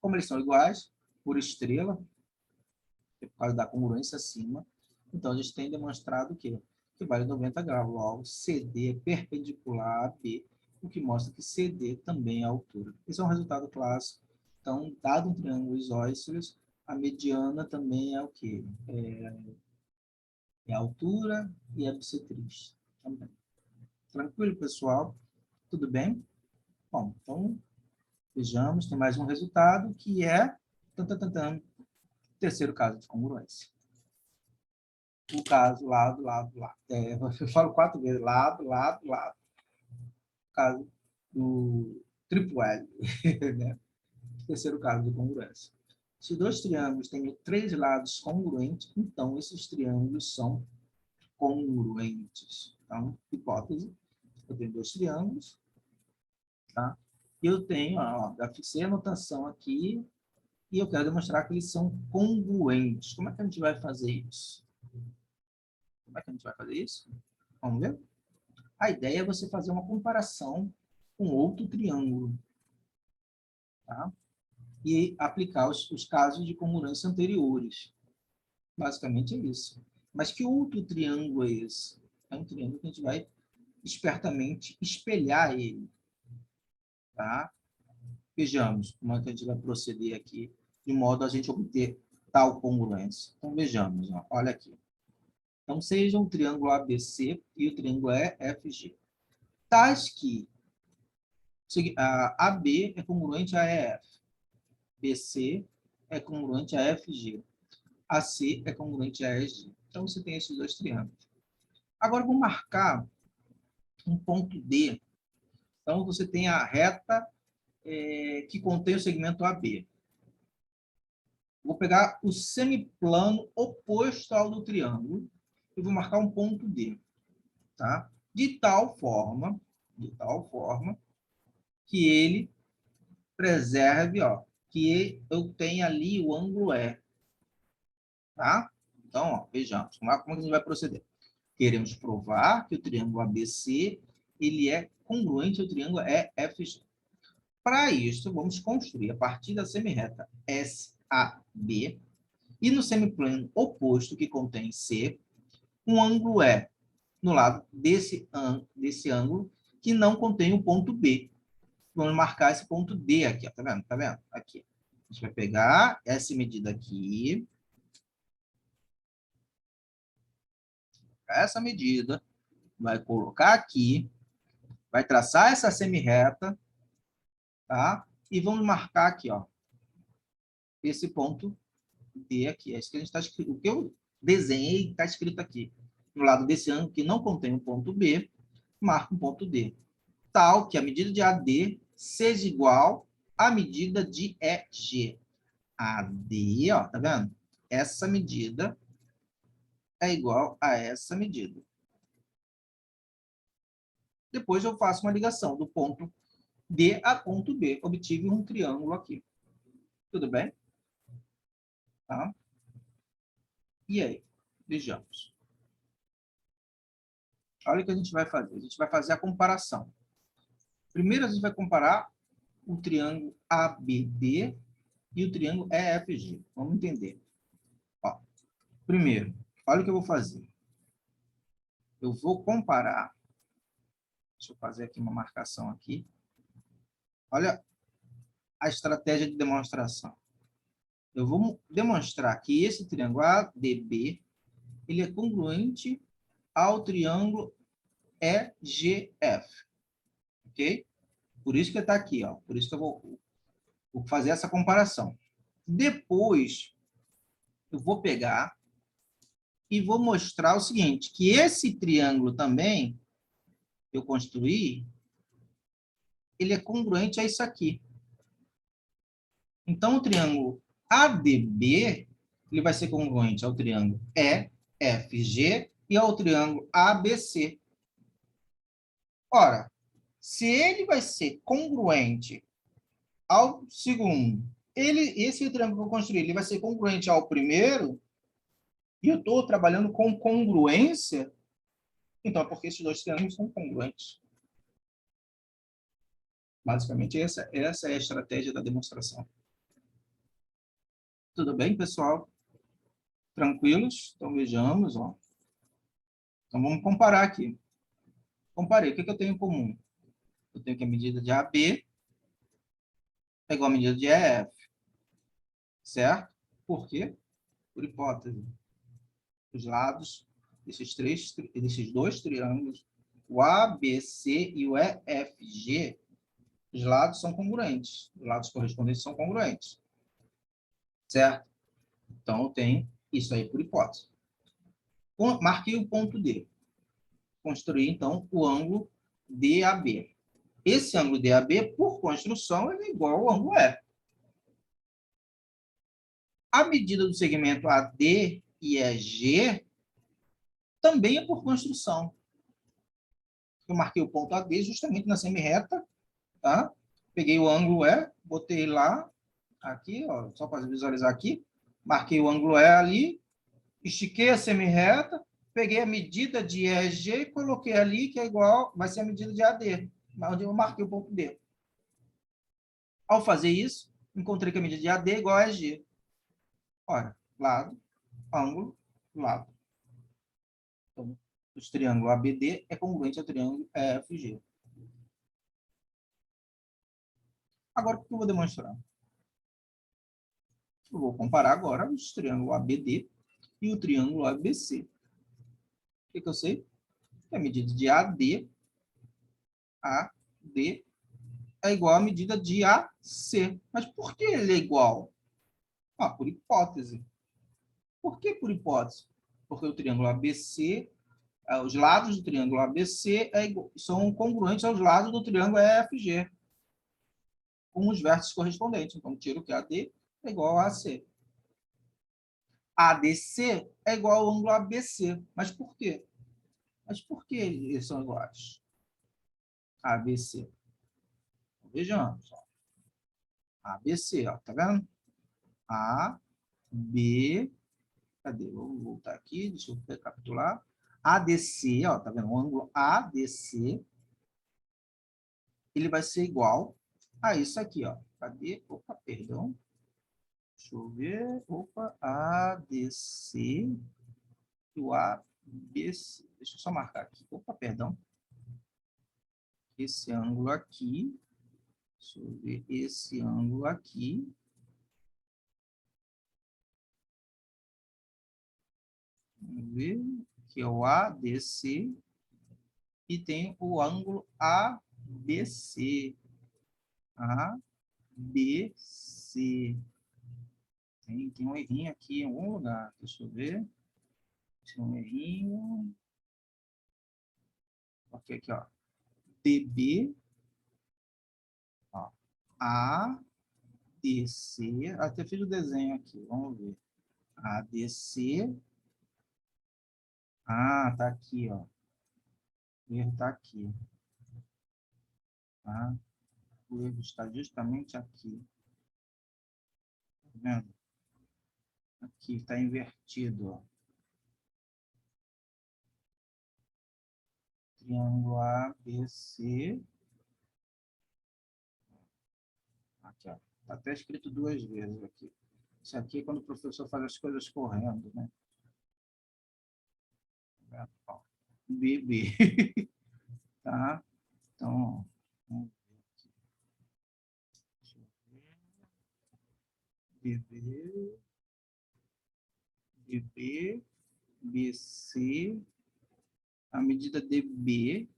Como eles são iguais, por estrela, por causa da congruência acima, então a gente tem demonstrado que vale 90 graus. Logo, CD é perpendicular a B, o que mostra que CD também é a altura. Esse é um resultado clássico. Então, dado um triângulo isósceles, a mediana também é o quê? É a altura e a bissetriz também. Tranquilo, pessoal? Tudo bem? Bom, então, vejamos, tem mais um resultado, que é terceiro caso de congruência. O caso lado, lado, lado. Eu falo 4 vezes, lado, lado, lado. O caso do triplo L. Né? Terceiro caso de congruência. Se dois triângulos têm 3 lados congruentes, então esses triângulos são congruentes. Então, hipótese, eu tenho 2 triângulos, tá? E eu tenho, ó, já fixei a notação aqui, e eu quero demonstrar que eles são congruentes. Como é que a gente vai fazer isso? Como é que a gente vai fazer isso? Vamos ver? A ideia é você fazer uma comparação com outro triângulo, tá? E aplicar os casos de congruência anteriores. Basicamente é isso. Mas que outro triângulo é esse? É um triângulo que a gente vai espertamente espelhar ele, tá? Vejamos como é que a gente vai proceder aqui, de modo a gente obter tal congruência. Então, vejamos. Ó. Olha aqui. Então, seja um triângulo ABC e o triângulo EFG. Tais que a AB é congruente a EF, BC é congruente a FG, AC é congruente a EG. Então, você tem esses dois triângulos. Agora, vou marcar um ponto D. Então, você tem a reta que contém o segmento AB. Vou pegar o semiplano oposto ao do triângulo e vou marcar um ponto D. Tá? De tal forma que ele preserve, ó, que eu tenha ali o ângulo E. Tá? Então, ó, vejamos como é que a gente vai proceder. Queremos provar que o triângulo ABC ele é congruente ao triângulo EFG. Para isso, vamos construir a partir da semirreta SAB e no semiplano oposto que contém C, um ângulo E no lado desse ângulo que não contém o ponto B. Vamos marcar esse ponto D aqui, ó, tá vendo? Tá vendo? Aqui. A gente vai pegar essa medida aqui, essa medida, vai colocar aqui, vai traçar essa semirreta, tá? E vamos marcar aqui, ó, esse ponto D aqui. É isso que a gente está escrito. O que eu desenhei está escrito aqui. No lado desse ângulo que não contém o ponto B, marca um ponto D. Tal que a medida de AD seja igual à medida de EG. AD, ó, tá vendo? Essa medida é igual a essa medida. Depois eu faço uma ligação do ponto D a ponto B. Obtive um triângulo aqui. Tudo bem? Tá? E aí? Vejamos. Olha o que a gente vai fazer. A gente vai fazer a comparação. Primeiro, a gente vai comparar o triângulo ABD e o triângulo EFG. Vamos entender. Ó, primeiro, olha o que eu vou fazer. Eu vou comparar. Deixa eu fazer aqui uma marcação aqui. Olha a estratégia de demonstração. Eu vou demonstrar que esse triângulo ADB ele é congruente ao triângulo EGF. Ok? Por isso que está aqui, ó. Por isso que eu vou fazer essa comparação. Depois, eu vou pegar e vou mostrar o seguinte, que esse triângulo também, que eu construí, ele é congruente a isso aqui. Então, o triângulo ADB, ele vai ser congruente ao triângulo EFG e ao triângulo ABC. Ora, se ele vai ser congruente ao segundo, esse triângulo que eu construí, ele vai ser congruente ao primeiro, e eu estou trabalhando com congruência, então é porque esses dois triângulos são congruentes. Basicamente, essa é a estratégia da demonstração. Tudo bem, pessoal? Tranquilos? Então, vejamos. Ó. Então, vamos comparar aqui. Comparei. O que eu tenho em comum? Eu tenho que a medida de AB é igual a medida de EF. Certo? Por quê? Por hipótese. Os lados desses dois triângulos, o ABC e o EFG, os lados são congruentes. Os lados correspondentes são congruentes. Certo? Então, eu tenho isso aí por hipótese. Marquei o ponto D. Construí, então, o ângulo DAB. Esse ângulo DAB, por construção, ele é igual ao ângulo E. A medida do segmento AD e EG também é por construção. Eu marquei o ponto AD justamente na semirreta, tá? Peguei o ângulo E, botei lá, aqui, ó, só para visualizar aqui. Marquei o ângulo E ali, estiquei a semirreta, peguei a medida de EG e coloquei ali, que é igual, vai ser a medida de AD, onde eu marquei o ponto D. Ao fazer isso, encontrei que a medida de AD é igual a EG. Ora, lado, ângulo, lado. Então, o triângulo ABD é congruente ao triângulo EFG. Agora, o que eu vou demonstrar? Eu vou comparar agora os triângulos ABD e o triângulo ABC. O que eu sei? Que a medida de AD é igual à medida de AC. Mas por que ele é igual? Ah, por hipótese. Por que por hipótese? Porque o triângulo ABC, os lados do triângulo ABC são congruentes aos lados do triângulo EFG, com os vértices correspondentes. Então, tiro que AD é igual a AC. ADC é igual ao ângulo ABC. Mas por quê? Mas por que eles são iguais? ABC. Vejamos. Ó. ABC, ó, tá vendo? A, B, cadê? Vamos voltar aqui, deixa eu recapitular. ADC, ó, tá vendo? O ângulo ADC, ele vai ser igual a isso aqui, ó. Cadê? Opa, perdão. Deixa eu ver. Opa, ADC e o ABC. Deixa eu só marcar aqui. Opa, perdão. Esse ângulo aqui. Deixa eu ver esse ângulo aqui. Vamos ver. Que é o ADC. E tem o ângulo ABC. ABC. Tem um errinho aqui em algum lugar. Deixa eu ver. Tem um errinho. Ok, aqui, ó. DB. Ó. ADC. Até fiz o desenho aqui. Vamos ver. ADC. Ah, tá aqui, ó. O erro tá aqui. Tá? O erro está justamente aqui. Tá vendo? Aqui está invertido, ó. Triângulo ABC. Aqui, ó. Tá até escrito 2 vezes aqui. Isso aqui é quando o professor faz as coisas correndo, né? Ó, BB. Tá? Então, vamos ver aqui. Deixa eu ver. BB. BB. BC. A medida DB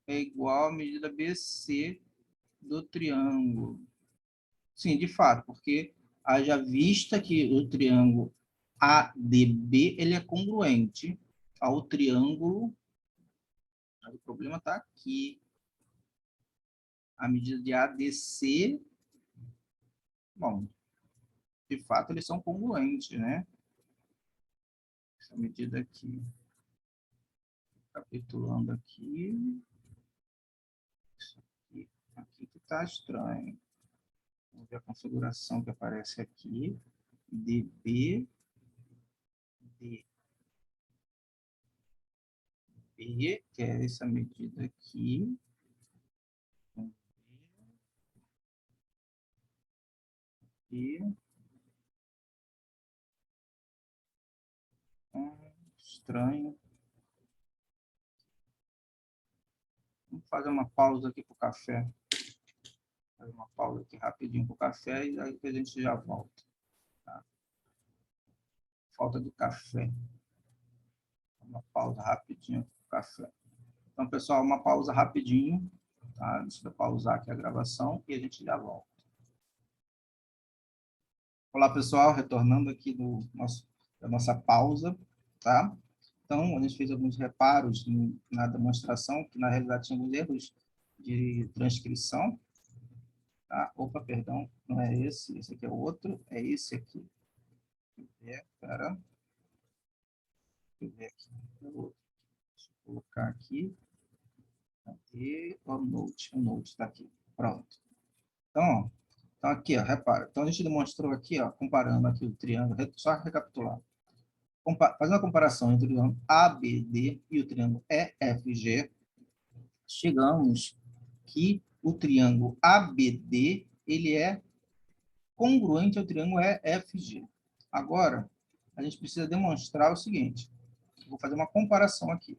é igual à medida BC do triângulo. Sim, de fato, porque haja vista que o triângulo ADB ele é congruente ao triângulo. O problema está aqui. A medida de ADC, bom, de fato eles são congruentes, né? Essa medida aqui. Capitulando aqui. Isso aqui que está estranho. Vamos ver a configuração que aparece aqui. DB. DB, que é essa medida aqui. E estranho. Vamos fazer uma pausa aqui para o café. Fazer uma pausa aqui rapidinho para o café e aí a gente já volta. Tá? Falta do café. Uma pausa rapidinho para o café. Então, pessoal, uma pausa rapidinho. Tá? Deixa eu pausar aqui a gravação e a gente já volta. Olá, pessoal. Retornando aqui da nossa pausa. Tá? Então, a gente fez alguns reparos na demonstração, que na realidade tinha alguns erros de transcrição. Tá? Opa, perdão, não é esse aqui é outro, é esse aqui. Espera. Deixa eu ver aqui. Deixa eu colocar aqui. Cadê o Note? O Note está aqui. Pronto. Então, ó, então, aqui, ó, repara. Então, a gente demonstrou aqui, ó, comparando aqui o triângulo, só recapitular. Fazendo a comparação entre o triângulo ABD e o triângulo EFG, chegamos que o triângulo ABD ele é congruente ao triângulo EFG. Agora, a gente precisa demonstrar o seguinte. Vou fazer uma comparação aqui.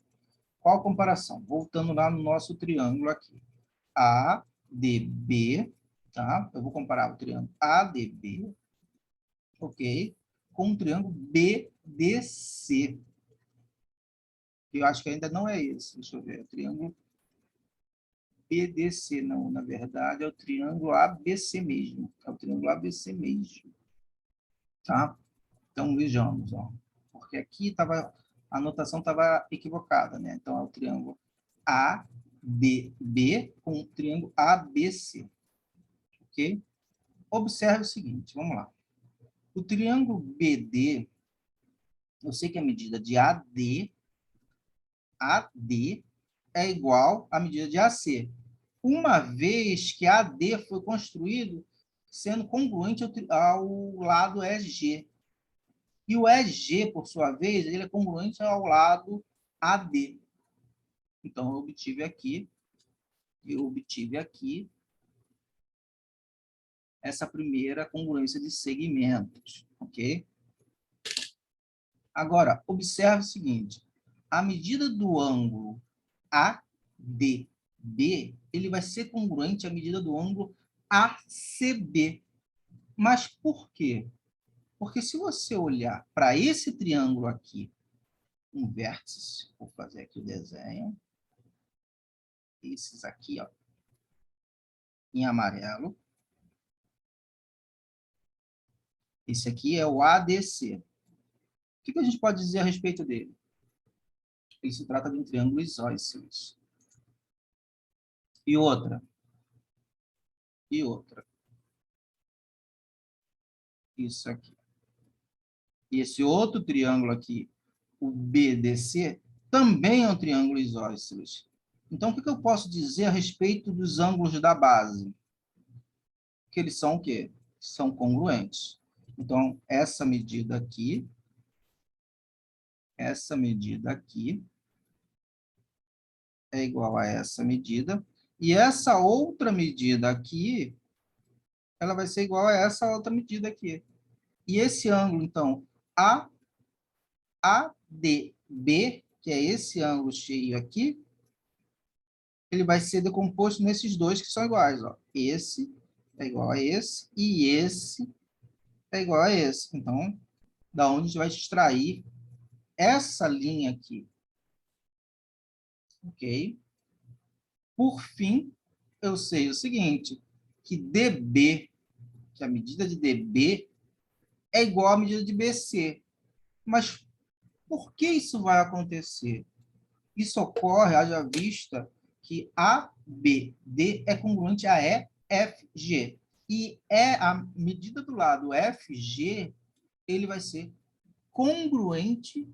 Qual comparação? Voltando lá no nosso triângulo aqui. ADB, tá? Eu vou comparar o triângulo ADB, ok? Com o triângulo BDC. Eu acho que ainda não é esse. Deixa eu ver. O triângulo BDC, não. Na verdade, é o triângulo ABC mesmo. É o triângulo ABC mesmo. Tá? Então, vejamos, ó. Porque aqui a anotação estava equivocada, né? Então, é o triângulo ADB com o triângulo ABC. Ok? Observe o seguinte, vamos lá. O triângulo BD, eu sei que a medida de AD é igual à medida de AC. Uma vez que AD foi construído sendo congruente ao lado EG. E o EG, por sua vez, ele é congruente ao lado AD. Então, eu obtive aqui essa primeira congruência de segmentos, ok? Agora, observe o seguinte, a medida do ângulo ADB, ele vai ser congruente à medida do ângulo ACB. Mas por quê? Porque se você olhar para esse triângulo aqui, um vértice, vou fazer aqui o desenho, esses aqui, ó, em amarelo, esse aqui é o ADC. O que a gente pode dizer a respeito dele? Ele se trata de um triângulo isósceles. E outra. Isso aqui. E esse outro triângulo aqui, o BDC, também é um triângulo isósceles. Então, o que eu posso dizer a respeito dos ângulos da base? Que eles são o quê? São congruentes. Então, essa medida aqui é igual a essa medida, e essa outra medida aqui, ela vai ser igual a essa outra medida aqui. E esse ângulo, então, ADB, que é esse ângulo cheio aqui, ele vai ser decomposto nesses dois que são iguais. Ó. Esse é igual a esse, e esse é igual a esse. Então, da onde a gente vai extrair essa linha aqui. Ok? Por fim, eu sei o seguinte, que DB, que a medida de DB é igual à medida de BC. Mas por que isso vai acontecer? Isso ocorre, haja vista, que ABD é congruente a EFG. E a medida do lado FG, ele vai ser congruente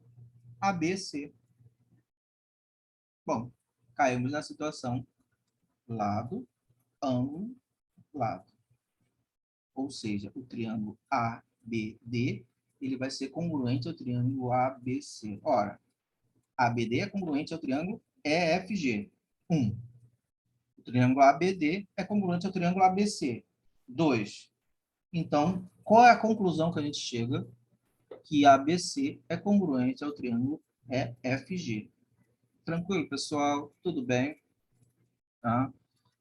a BC. Bom, caímos na situação lado, ângulo, lado. Ou seja, o triângulo ABD, ele vai ser congruente ao triângulo ABC. Ora, ABD é congruente ao triângulo EFG. 1. O triângulo ABD é congruente ao triângulo ABC. 2. Então, qual é a conclusão que a gente chega? Que ABC é congruente ao triângulo EFG. Tranquilo, pessoal? Tudo bem? Tá?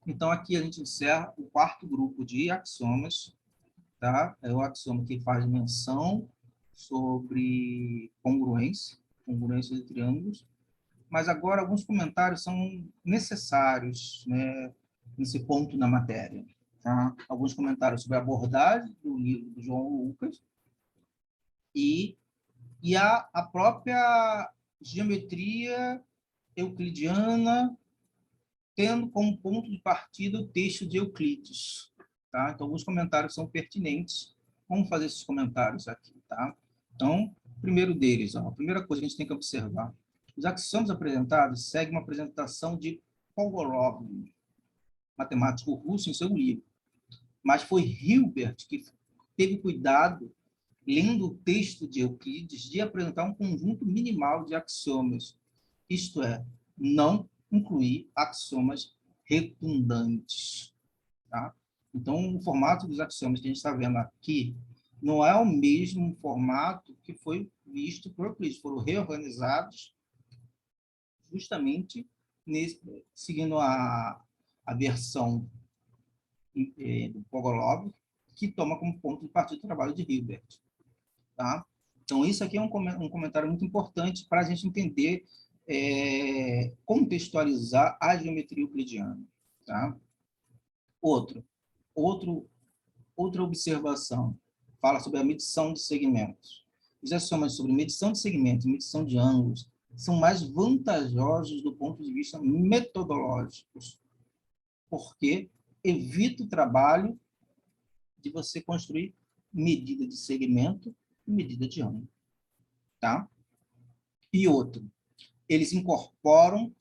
Então, aqui a gente encerra o quarto grupo de axiomas. Tá? É o axioma que faz menção sobre congruência de triângulos. Mas agora alguns comentários são necessários, né, nesse ponto na matéria. Tá? Alguns comentários sobre a abordagem do livro do João Lucas e a própria geometria euclidiana, tendo como ponto de partida o texto de Euclides. Tá? Então, alguns comentários são pertinentes. Vamos fazer esses comentários aqui. Tá? Então, primeiro deles, ó, a primeira coisa que a gente tem que observar. Os axiomas apresentados seguem uma apresentação de Pogorov, matemático russo, em seu livro. Mas foi Hilbert que teve cuidado, lendo o texto de Euclides, de apresentar um conjunto minimal de axiomas, isto é, não incluir axiomas redundantes. Tá? Então, o formato dos axiomas que a gente está vendo aqui não é o mesmo formato que foi visto por Euclides. Foram reorganizados justamente seguindo a versão do Pogorov, que toma como ponto de partida o trabalho de Hilbert. Tá? Então, isso aqui é um comentário muito importante para a gente entender, contextualizar a geometria euclidiana. Tá? Outra observação fala sobre a medição de segmentos. Os axiomas sobre medição de segmentos e medição de ângulos são mais vantajosos do ponto de vista metodológico, porque evita o trabalho de você construir medida de segmento e medida de ângulo. Tá? E outro, eles incorporam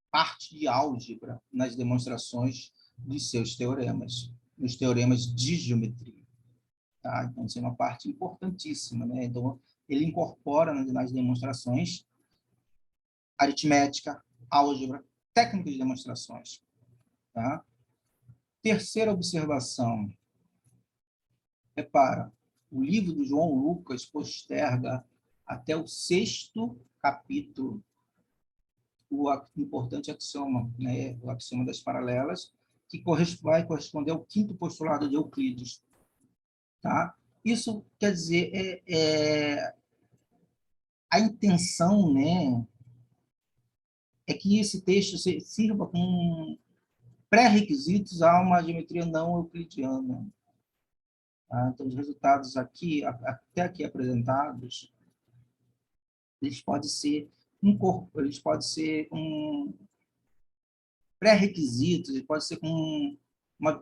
parte de álgebra nas demonstrações dos seus teoremas, nos teoremas de geometria. Tá? Então, isso é uma parte importantíssima. Né? Então, ele incorpora nas demonstrações aritmética, álgebra, técnicas de demonstrações. Tá? Terceira observação. Repara, o livro do João Lucas posterga até o 6º capítulo o importante axioma, né? O axioma das paralelas, que vai corresponder ao 5º postulado de Euclides. Tá? Isso quer dizer, a intenção, né, é que esse texto sirva como pré-requisitos a uma geometria não euclidiana. Tá? Então, os resultados aqui, até aqui apresentados, eles podem ser pré-requisitos, eles podem ser com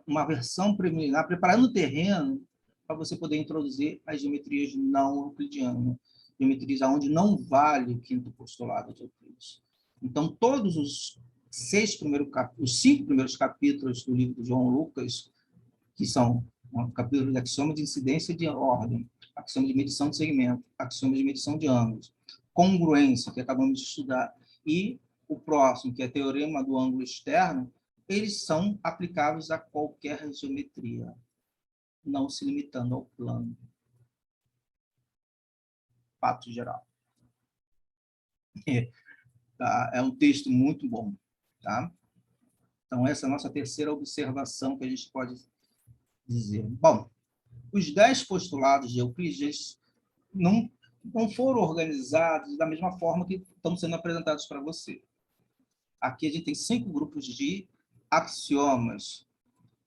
uma versão preliminar, preparando o terreno para você poder introduzir as geometrias não euclidianas, geometrias onde não vale o 5º postulado de Euclides. Então, todos os 5 primeiros capítulos do livro de João Lucas, que são capítulos de axioma de incidência de ordem, axioma de medição de segmento, axioma de medição de ângulos, congruência, que acabamos de estudar, e o próximo, que é teorema do ângulo externo, eles são aplicáveis a qualquer geometria, não se limitando ao plano. Fato geral. Tá? É um texto muito bom. Tá? Então, essa é a nossa terceira observação que a gente pode dizer. Bom, os 10 postulados de Euclides não foram organizados da mesma forma que estão sendo apresentados para você. Aqui a gente tem 5 grupos de axiomas.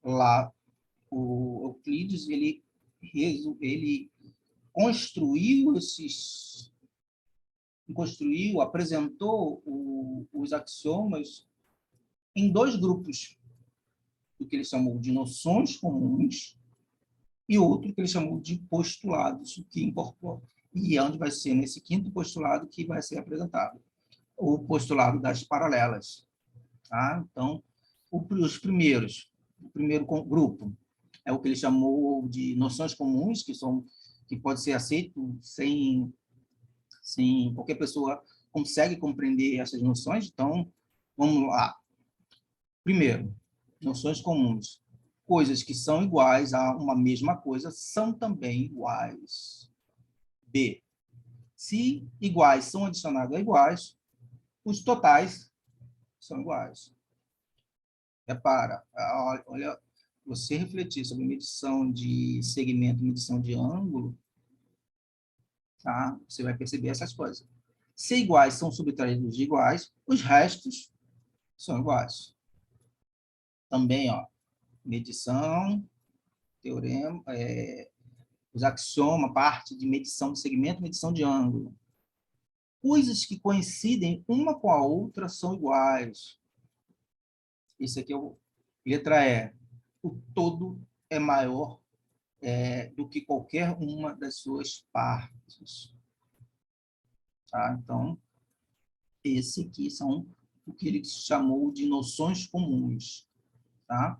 Lá, o Euclides, ele apresentou os axiomas em 2 grupos, o que ele chamou de noções comuns e outro que ele chamou de postulados, que incorpora. E onde vai ser nesse 5º postulado que vai ser apresentado, o postulado das paralelas. Tá? Então, o primeiro grupo é o que ele chamou de noções comuns, que pode ser aceito sem qualquer pessoa consegue compreender essas noções. Então, vamos lá. Primeiro, noções comuns. Coisas que são iguais a uma mesma coisa são também iguais. B. Se iguais são adicionados a iguais, os totais são iguais. Repara, olha, você refletir sobre medição de segmento, medição de ângulo, tá? Você vai perceber essas coisas. Se iguais são subtraídos de iguais, os restos são iguais. Também, ó, medição, teorema, os axiomas, parte de medição de segmento, medição de ângulo. Coisas que coincidem uma com a outra são iguais. Isso aqui é letra E. O todo é maior do que qualquer uma das suas partes. Tá? Então, esse aqui são o que ele chamou de noções comuns. Tá?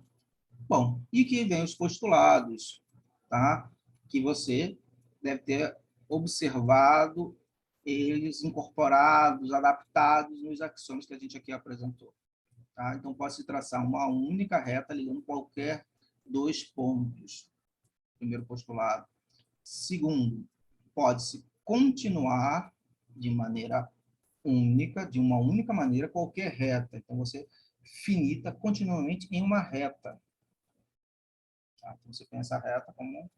Bom, e que vem os postulados, tá? Que você deve ter observado eles incorporados, adaptados nos axiomas que a gente aqui apresentou. Tá? Então, pode-se traçar uma única reta ligando qualquer 2 pontos. Primeiro postulado. Segundo, pode-se continuar de maneira única, de uma única maneira, qualquer reta. Então, você finita continuamente em uma reta. Tá? Então, você pensa a reta como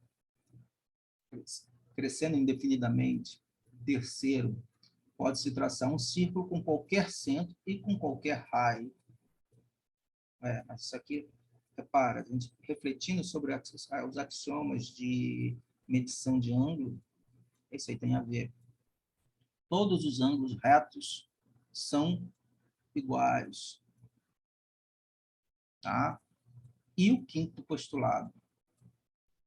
crescendo indefinidamente. Terceiro, pode-se traçar um círculo com qualquer centro e com qualquer raio. Mas isso aqui, repara, a gente refletindo sobre os axiomas de medição de ângulo, isso aí tem a ver. Todos os ângulos retos são iguais. Tá? E o 5º postulado.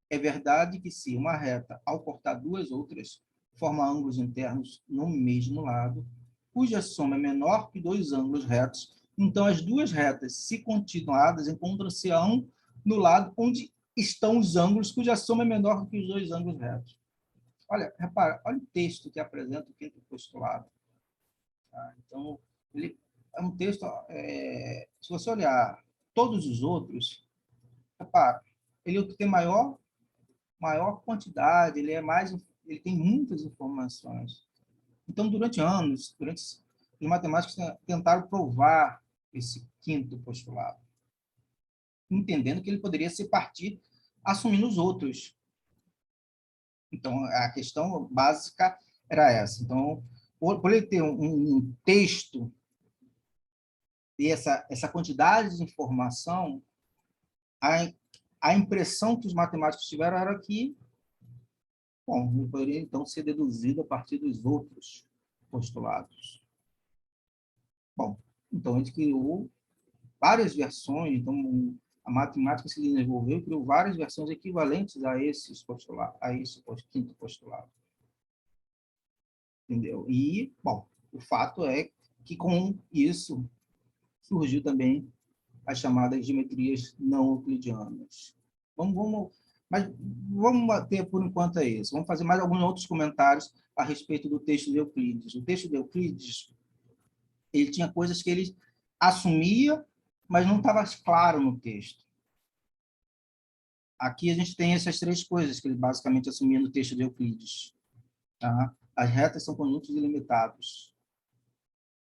É verdade que se uma reta, ao cortar 2 outras, forma ângulos internos no mesmo lado, cuja soma é menor que 2 ângulos retos, então as 2 retas, se continuadas, encontram-se no lado onde estão os ângulos cuja soma é menor que os 2 ângulos retos. Olha, repara, olha o texto que apresenta o quinto postulado. Tá? Então, ele é um texto, se você olhar todos os outros, repara, ele é o que tem maior quantidade, ele tem muitas informações. Então, durante anos, os matemáticos tentaram provar esse quinto postulado, entendendo que ele poderia se partir assumindo os outros. Então, a questão básica era essa. Então, por ele ter um texto e essa quantidade de informação, a impressão que os matemáticos tiveram era que, bom, ele poderia, então, ser deduzido a partir dos outros postulados. Bom, então, a gente criou várias versões, então, a matemática se desenvolveu e criou várias versões equivalentes a esses postulados, a esse quinto postulado. Entendeu? E, bom, o fato é que com isso surgiu também as chamadas geometrias não euclidianas. Mas vamos bater por enquanto é isso. Vamos fazer mais alguns outros comentários a respeito do texto de Euclides. O texto de Euclides, ele tinha coisas que ele assumia, mas não estava claro no texto. Aqui a gente tem essas três coisas que ele basicamente assumia no texto de Euclides. Tá? As retas são conjuntos ilimitados.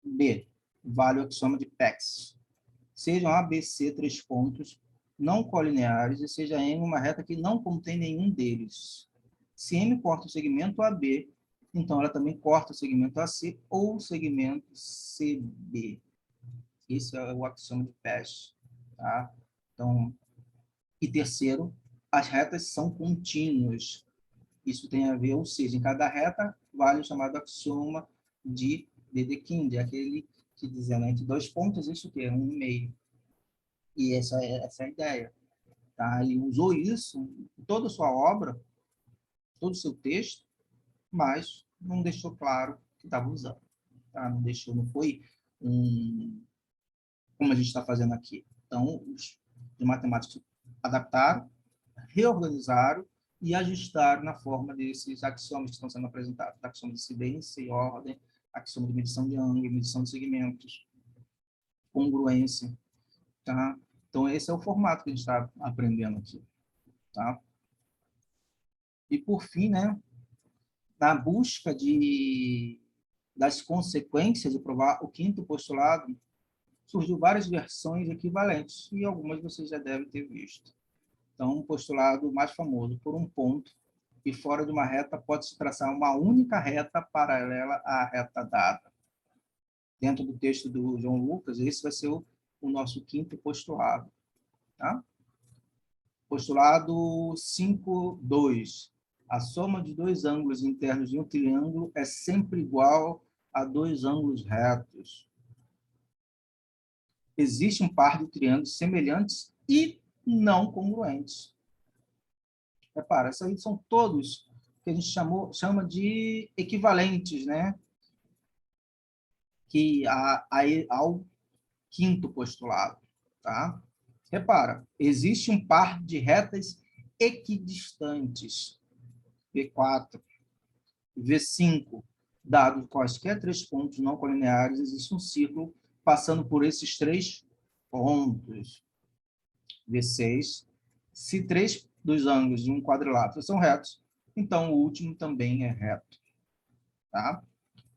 B, vale o axioma de Peck. Sejam A, B, C, três pontos não colineares e seja M uma reta que não contém nenhum deles. Se M corta o segmento AB, então ela também corta o segmento AC ou o segmento CB. Esse é o axioma de Peck. Tá? Então, e terceiro, as retas são contínuas. Isso tem a ver, ou seja, em cada reta vale o chamado axioma de Dedekind, aquele que dizendo entre dois pontos, isso que é 1,5. E essa é a ideia. Tá? Ele usou isso em toda a sua obra, todo o seu texto, mas não deixou claro que estava usando. Tá? Não deixou, não foi como a gente está fazendo aqui. Então, os matemáticos adaptaram, reorganizaram e ajustaram na forma desses axiomas que estão sendo apresentados. Axioma de incidência e ordem, axioma de medição de ângulo, medição de segmentos, congruência. Tá? Então, esse é o formato que a gente está aprendendo aqui. Tá? E, por fim, né, na busca das consequências de provar o quinto postulado, surgiu várias versões equivalentes, e algumas vocês já devem ter visto. Então, um postulado mais famoso, por um ponto, e fora de uma reta pode-se traçar uma única reta paralela à reta dada. Dentro do texto do João Lucas, esse vai ser o nosso quinto postulado. Tá? Postulado 5.2. A soma de dois ângulos internos de um triângulo é sempre igual a dois ângulos retos. Existe um par de triângulos semelhantes e não congruentes. Repara, esses aí são todos que a gente chama de equivalentes, né? Ao quinto postulado. Tá? Repara, existe um par de retas equidistantes. V4, V5, dado quaisquer três pontos não colineares, existe um círculo passando por esses três pontos. V6, se três dos ângulos de um quadrilátero são retos, então o último também é reto. Tá?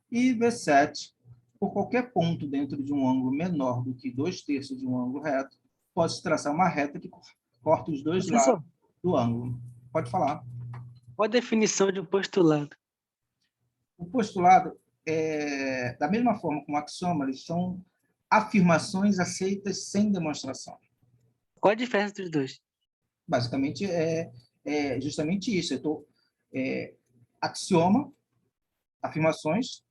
E V7, por qualquer ponto dentro de um ângulo menor do que 2/3 de um ângulo reto, pode-se traçar uma reta que corta os dois Professor, lados do ângulo. Pode falar. qual a definição de um postulado? O postulado, da mesma forma como o axioma, eles são afirmações aceitas sem demonstração. Qual a diferença entre os dois? Basicamente, é justamente isso. Axioma, afirmações,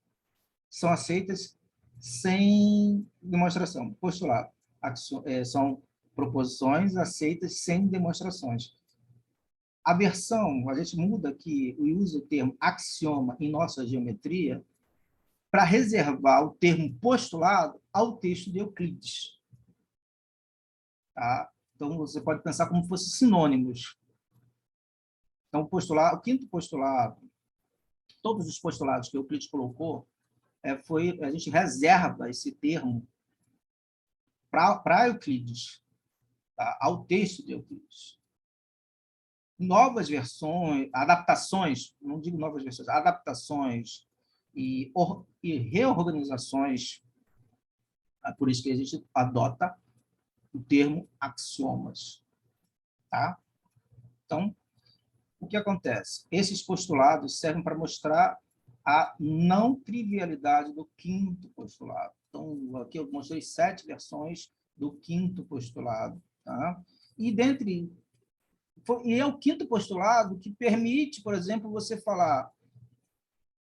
são aceitas sem demonstração. Postulado, são proposições aceitas sem demonstrações. A versão, a gente muda aqui, usa o termo axioma em nossa geometria para reservar o termo postulado ao texto de Euclides. Tá? Então, você pode pensar como se fossem sinônimos. Então, o quinto postulado, todos os postulados que Euclides colocou, a gente reserva esse termo para Euclides, tá? Ao texto de Euclides. Novas versões, adaptações, não digo novas versões, adaptações e reorganizações, por isso que a gente adota o termo axiomas. Tá? Então, o que acontece? Esses postulados servem para mostrar a não trivialidade do quinto postulado. Então, aqui eu mostrei 7 versões do quinto postulado. Tá? E é o quinto postulado que permite, por exemplo, você falar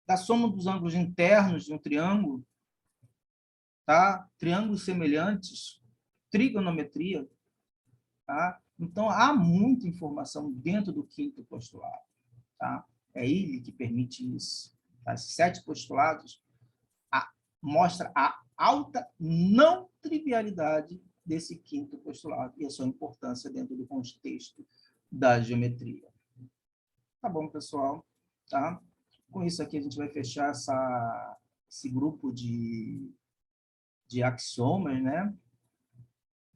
da soma dos ângulos internos de um triângulo, tá? Triângulos semelhantes, trigonometria. Tá? Então, há muita informação dentro do quinto postulado. Tá? É ele que permite isso. Tá? Esses 7 postulados mostram a alta não trivialidade desse quinto postulado e a sua importância dentro do contexto da geometria. Tá bom, pessoal? Tá? Com isso aqui, a gente vai fechar esse grupo de axiomas, né?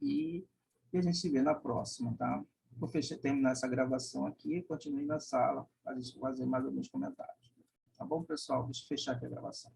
E a gente se vê na próxima, tá? Vou terminar essa gravação aqui e continue na sala para a gente fazer mais alguns comentários. Tá bom, pessoal? Deixa eu fechar aqui a gravação.